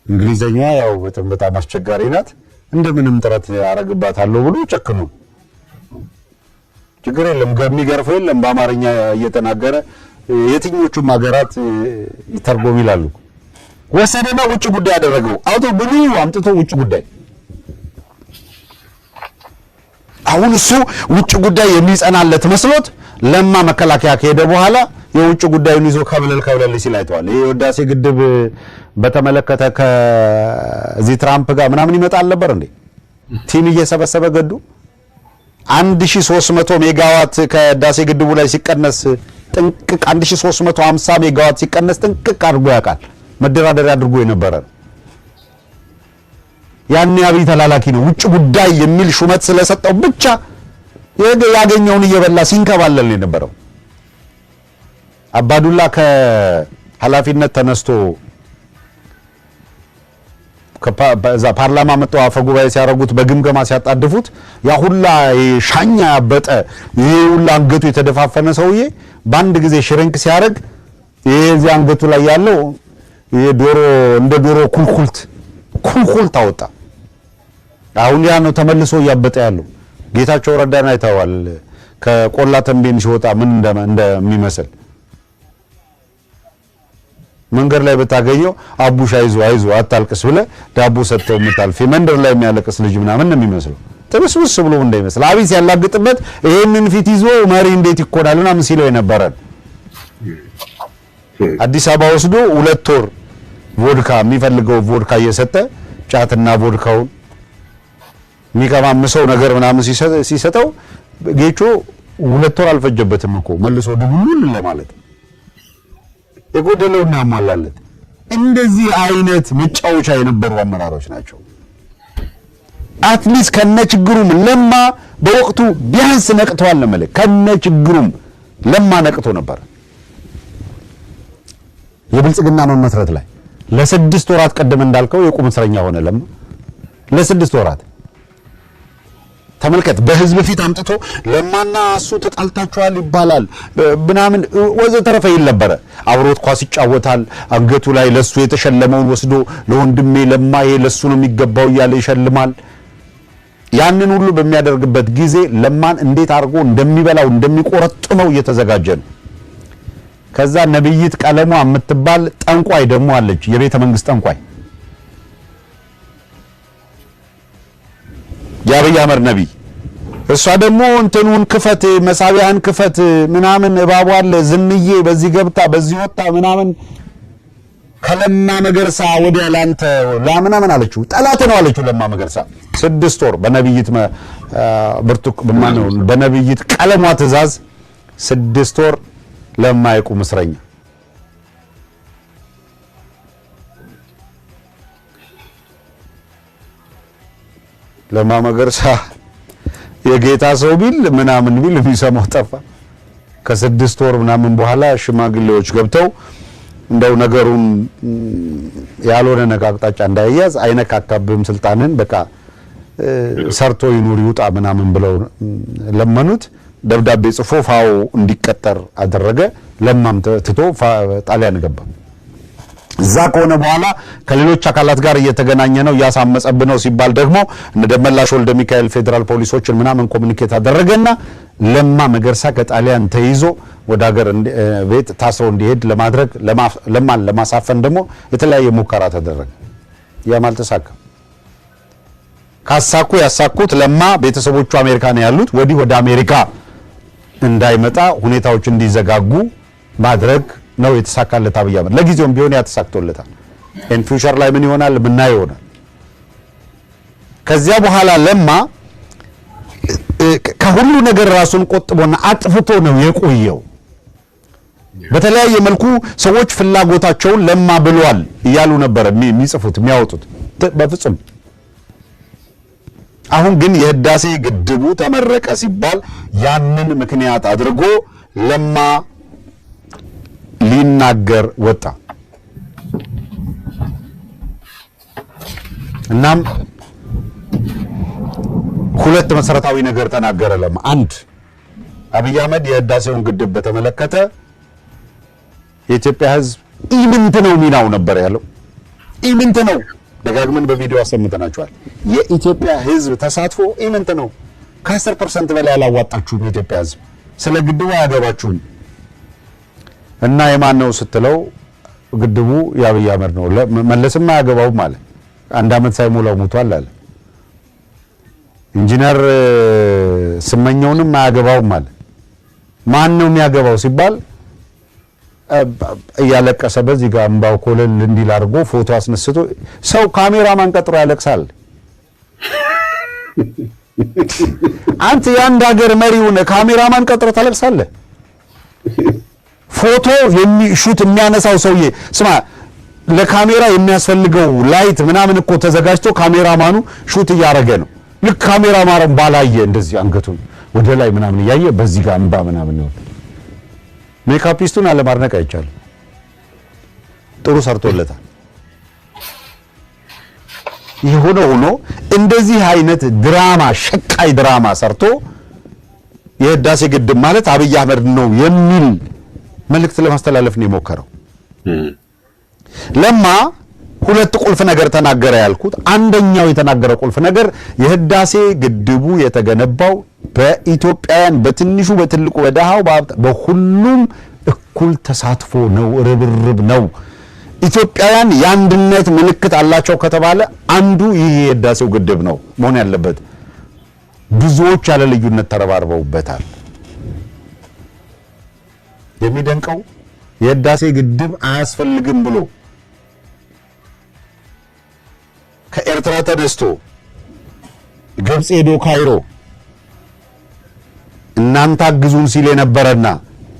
A: እንግሊዘኛ ያው በጣም አስቸጋሪ ናት እንደምንም ጥረት ያረግባታለሁ ብሎ ጨክኑ ችግር የለም የሚገርፈው የለም በአማርኛ እየተናገረ የትኞቹም ሀገራት ይተርጎም ይላሉ። ወሰደና ውጭ ጉዳይ ያደረገው አውቶ ብሉ አምጥቶ ውጭ ጉዳይ አሁን እሱ ውጭ ጉዳይ የሚጸናለት መስሎት ለማ መከላከያ ከሄደ በኋላ የውጭ ጉዳዩን ይዞ ከብለል ሲል አይተዋል። ይሄ ወዳሴ ግድብ በተመለከተ ከዚህ ትራምፕ ጋር ምናምን ይመጣል ነበር እንዴ ቲም እየሰበሰበ ገዱ 1300 ሜጋዋት ከዳሴ ግድቡ ላይ ሲቀነስ ጥንቅቅ 1350 ሜጋዋት ሲቀነስ ጥንቅቅ አድርጎ ያውቃል። መደራደሪያ አድርጎ የነበረ ያን አብይ ተላላኪ ነው። ውጭ ጉዳይ የሚል ሹመት ስለሰጠው ብቻ ያገኘውን እየበላ ሲንከባለል ነው የነበረው። አባዱላ ከኃላፊነት ተነስቶ ከዛ ፓርላማ መጥተው አፈ ጉባኤ ሲያረጉት በግምገማ ሲያጣድፉት ያ ሁላ ሻኛ ያበጠ ይሄ ሁላ አንገቱ የተደፋፈነ ሰውዬ በአንድ ጊዜ ሽርንክ ሲያረግ ይሄ እዚህ አንገቱ ላይ ያለው ይሄ ዶሮ እንደ ዶሮ ኩልኩልት አወጣ። አሁን ያ ነው ተመልሶ እያበጠ ያለው። ጌታቸው ረዳን አይተዋል ከቆላ ተንቤን ሲወጣ ምን እንደሚመስል መንገድ ላይ በታገኘው አቡሽ አይዞ አታልቅስ ብለ ዳቦ ሰጥተው የምታልፍ መንደር ላይ የሚያለቅስ ልጅ ምናምን ነው የሚመስለው። ጥብስብስ ብሎ እንዳይመስል አብይ ሲያላግጥበት ይሄንን ፊት ይዞ መሪ እንዴት ይኮናል ምናምን ሲለው የነበረ አዲስ አበባ ወስዶ 2 ወር ቮድካ የሚፈልገው ቮድካ እየሰጠ ጫትና ቮድካውን የሚቀማምሰው ነገር ምናምን ሲሰጠው ጌቾ 2 ወር አልፈጀበትም እኮ መልሶ ድቡል ለማለት የጎደለውና ያሟላለት። እንደዚህ አይነት መጫወቻ የነበሩ አመራሮች ናቸው። አትሊስት ከነችግሩም ለማ በወቅቱ ቢያንስ ነቅተዋል ለማለት ከነችግሩም ለማ ነቅቶ ነበር። የብልጽግና መመስረት ላይ ለ6 ወራት ቀደም እንዳልከው የቁም እስረኛ ሆነ ለማ ለ6 ወራት ተመልከት። በህዝብ ፊት አምጥቶ ለማና እሱ ተጣልታቸዋል ይባላል ምናምን ወዘተረፈ ይል ነበረ። አብሮት ኳስ ይጫወታል። አንገቱ ላይ ለሱ የተሸለመውን ወስዶ ለወንድሜ ለማዬ ለሱ ነው የሚገባው እያለ ይሸልማል። ያንን ሁሉ በሚያደርግበት ጊዜ ለማን እንዴት አድርጎ እንደሚበላው እንደሚቆረጥመው እየተዘጋጀ ነው። ከዛ ነብይት ቀለሟ የምትባል ጠንቋይ ደግሞ አለች፣ የቤተ መንግስት ጠንቋይ የአብይ አህመድ ነብይ። እሷ ደግሞ እንትኑን ክፈት መሳቢያን ክፈት ምናምን እባቡ አለ ዝንዬ በዚህ ገብታ በዚህ ወጣ ምናምን ከለማ መገርሳ ወዲያ ላንተ ላምናምን አለችው። ጠላት ነው አለችው ለማ መገርሳ 6 ወር በነብይት በነብይት ቀለሟ ትእዛዝ 6 ወር ለማይቁም እስረኛ ለማ መገርሳ የጌታ ሰው ቢል ምናምን ቢል የሚሰማው ጠፋ። ከ6 ወር ምናምን በኋላ ሽማግሌዎች ገብተው እንደው ነገሩን ያልሆነ አቅጣጫ እንዳይያዝ አይነካካብም ስልጣንን በቃ ሰርቶ ይኑር ይውጣ ምናምን ብለው ለመኑት። ደብዳቤ ጽፎ ፋው እንዲቀጠር አደረገ። ለማም ትቶ ጣሊያን ገባ። እዛ ከሆነ በኋላ ከሌሎች አካላት ጋር እየተገናኘ ነው ያሳመጸብ ነው ሲባል ደግሞ እነ ደመላሽ ወልደ ሚካኤል ፌደራል ፖሊሶችን ምናምን ኮሙኒኬት አደረገና ለማ መገርሳ ከጣሊያን ተይዞ ወደ ሀገር ቤት ታስሮ እንዲሄድ ለማድረግ ለማን ለማሳፈን ደግሞ የተለያየ ሙከራ ተደረገ። ያም አልተሳካም። ካሳኩ ያሳኩት ለማ ቤተሰቦቹ አሜሪካ ነው ያሉት። ወዲህ ወደ አሜሪካ እንዳይመጣ ሁኔታዎች እንዲዘጋጉ ማድረግ ነው የተሳካለት አብይ አህመድ። ለጊዜውም ቢሆን ያተሳክቶለታል። ኢን ፊውቸር ላይ ምን ይሆናል ምናየው ይሆናል። ከዚያ በኋላ ለማ ከሁሉ ነገር ራሱን ቆጥቦና አጥፍቶ ነው የቆየው። በተለያየ መልኩ ሰዎች ፍላጎታቸውን ለማ ብሏል እያሉ ነበር የሚጽፉት የሚያወጡት። በፍጹም አሁን ግን የህዳሴ ግድቡ ተመረቀ ሲባል ያንን ምክንያት አድርጎ ለማ ሊናገር ወጣ። እናም ሁለት መሰረታዊ ነገር ተናገረ ለማ። አንድ አብይ አህመድ የህዳሴውን ግድብ በተመለከተ የኢትዮጵያ ህዝብ ኢምንት ነው ሚናው ነበር ያለው። ኢምንት ነው፣ ደጋግመን በቪዲዮ አሰምተናቸዋል። የኢትዮጵያ ህዝብ ተሳትፎ ኢምንት ነው። ከ10% በላይ አላዋጣችሁም። የኢትዮጵያ ህዝብ ስለ ግድቡ አያገባችሁም። እና የማን ነው ስትለው ግድቡ የአብይ አህመድ ነው። መለስም አያገባውም አለ። 1 ዓመት ሳይሞላው ሞቷል አለ። ኢንጂነር ስመኘውንም አያገባውም አለ። ማን ነው የሚያገባው ሲባል እያለቀሰ በዚህ ጋር እንባው ኮለል እንዲል አድርጎ ፎቶ አስነስቶ ሰው ካሜራማን ቀጥሮ ያለቅሳል። አንተ የአንድ ሀገር መሪውን ካሜራማን ቀጥሮ ታለቅሳለህ? ፎቶ የሚሹት የሚያነሳው ሰውዬ ስማ፣ ለካሜራ የሚያስፈልገው ላይት ምናምን እኮ ተዘጋጅቶ ካሜራማኑ ሹት እያደረገ ነው። ልክ ካሜራማኑ ባላየ እንደዚህ አንገቱን ወደ ላይ ምናምን እያየ በዚህ ጋር እንባ ምናምን ነው። ሜካፒስቱን አለማድነቅ አይቻልም። ጥሩ ሰርቶለታል። የሆነ ሆኖ እንደዚህ አይነት ድራማ ሸቃይ ድራማ ሰርቶ የህዳሴ ግድብ ማለት አብይ አህመድ ነው የሚል መልእክት ለማስተላለፍ ነው የሞከረው። ለማ ሁለት ቁልፍ ነገር ተናገረ ያልኩት፣ አንደኛው የተናገረው ቁልፍ ነገር የህዳሴ ግድቡ የተገነባው በኢትዮጵያውያን በትንሹ በትልቁ በደሃው በሁሉም እኩል ተሳትፎ ነው፣ ርብርብ ነው። ኢትዮጵያውያን የአንድነት ምልክት አላቸው ከተባለ አንዱ ይህ የህዳሴው ግድብ ነው መሆን ያለበት። ብዙዎች ያለ ልዩነት ተረባርበውበታል። የሚደንቀው የህዳሴ ግድብ አያስፈልግም ብሎ ከኤርትራ ተነስቶ ግብጽ ሄዶ ካይሮ እናንተ አግዙን ሲል የነበረና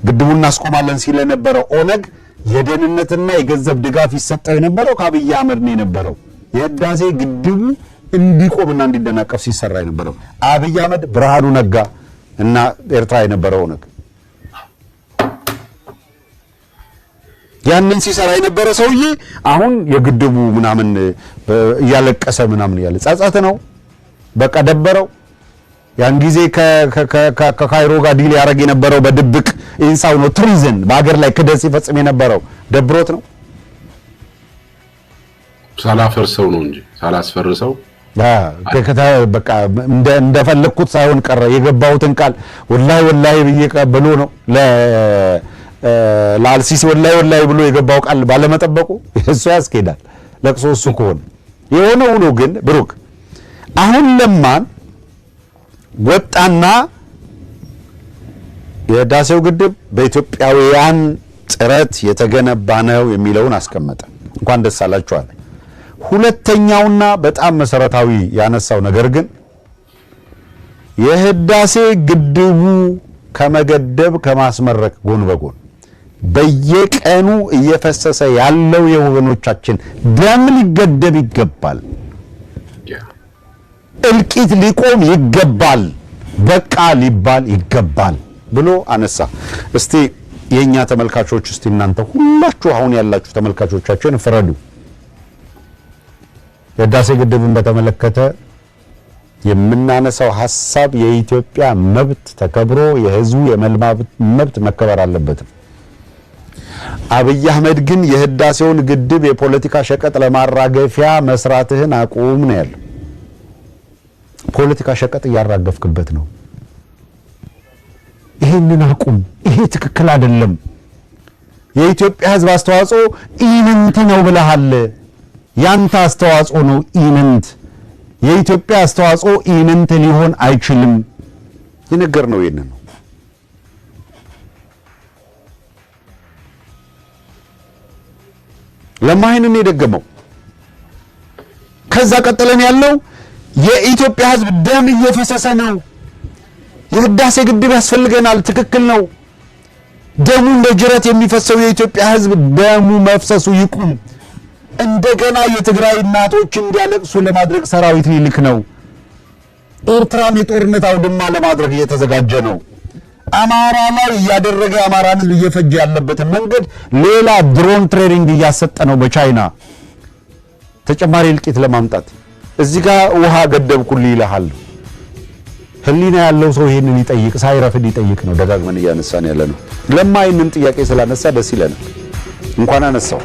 A: ግድቡን እናስቆማለን ሲል የነበረው ኦነግ የደህንነትና የገንዘብ ድጋፍ ይሰጠው የነበረው ከአብይ አህመድ ነው የነበረው። የህዳሴ ግድቡ እንዲቆምና እንዲደናቀፍ ሲሰራ የነበረው አብይ አህመድ፣ ብርሃኑ ነጋ እና ኤርትራ የነበረው ኦነግ ያንን ሲሰራ የነበረ ሰውዬ አሁን የግድቡ ምናምን እያለቀሰ ምናምን ያለ ጻጻተ ነው። በቃ ደበረው። ያን ጊዜ ከካይሮ ጋር ዲል ያደረግ የነበረው በድብቅ ኢንሳው ነው። ትሪዝን በአገር ላይ ክደት ሲፈጽም የነበረው ደብሮት ነው።
B: ሳላፈርሰው ነው እንጂ ሳላስፈርሰው
A: በቃ እንደፈለኩት ሳይሆን ቀረ። የገባሁትን ቃል ወላሂ ብዬ ቀበሎ ነው ለአልሲሲ ወላሂ ብሎ የገባው ቃል ባለመጠበቁ እሱ ያስኬዳል። ለቅሶ እሱ ከሆነ የሆነ ሆኖ ግን ብሩክ አሁን ለማን ወጣና የህዳሴው ግድብ በኢትዮጵያውያን ጥረት የተገነባ ነው የሚለውን አስቀመጠ። እንኳን ደስ አላችሁ አለ። ሁለተኛውና በጣም መሰረታዊ ያነሳው ነገር ግን የህዳሴ ግድቡ ከመገደብ ከማስመረቅ ጎን በጎን በየቀኑ እየፈሰሰ ያለው የወገኖቻችን ደም ሊገደብ ይገባል። እልቂት ሊቆም ይገባል። በቃ ሊባል ይገባል ብሎ አነሳ። እስቲ የኛ ተመልካቾች እስቲ እናንተ ሁላችሁ አሁን ያላችሁ ተመልካቾቻችን ፍረዱ። የህዳሴ ግድብን በተመለከተ የምናነሳው ሐሳብ የኢትዮጵያ መብት ተከብሮ የህዝቡ የመልማት መብት መከበር አለበት። አብይ አህመድ ግን የህዳሴውን ግድብ የፖለቲካ ሸቀጥ ለማራገፊያ መስራትህን አቁም ነው ያለው። ፖለቲካ ሸቀጥ እያራገፍክበት ነው። ይሄንን አቁም። ይሄ ትክክል አይደለም። የኢትዮጵያ ህዝብ አስተዋጽኦ ኢምንት ነው ብለሃል። ያንተ አስተዋጽኦ ነው ኢምንት። የኢትዮጵያ አስተዋጽኦ ኢምንት ሊሆን አይችልም። የነገር ነው ይሄንን ነው። ለማይንን የደገመው ከዛ ቀጥለን ያለው የኢትዮጵያ ህዝብ ደም እየፈሰሰ ነው። የህዳሴ ግድብ ያስፈልገናል። ትክክል ነው። ደሙ እንደ ጅረት የሚፈሰው የኢትዮጵያ ህዝብ ደሙ መፍሰሱ ይቁም። እንደገና የትግራይ እናቶች እንዲያለቅሱ ለማድረግ ሰራዊት ሊልክ ነው። ኤርትራም የጦርነት አውድማ ለማድረግ እየተዘጋጀ ነው። አማራ ላይ እያደረገ አማራን ህዝብ እየፈጀ ያለበትን መንገድ ሌላ ድሮን ትሬኒንግ እያሰጠ ነው በቻይና ተጨማሪ እልቂት ለማምጣት። እዚህ ጋር ውሃ ገደብኩልህ ይልሃል። ህሊና ያለው ሰው ይሄንን ይጠይቅ፣ ሳይረፍድ ይጠይቅ ነው ደጋግመን እያነሳን ያለ ነው። ለማይንን ጥያቄ ስላነሳ ደስ ይለናል። እንኳን አነሳው።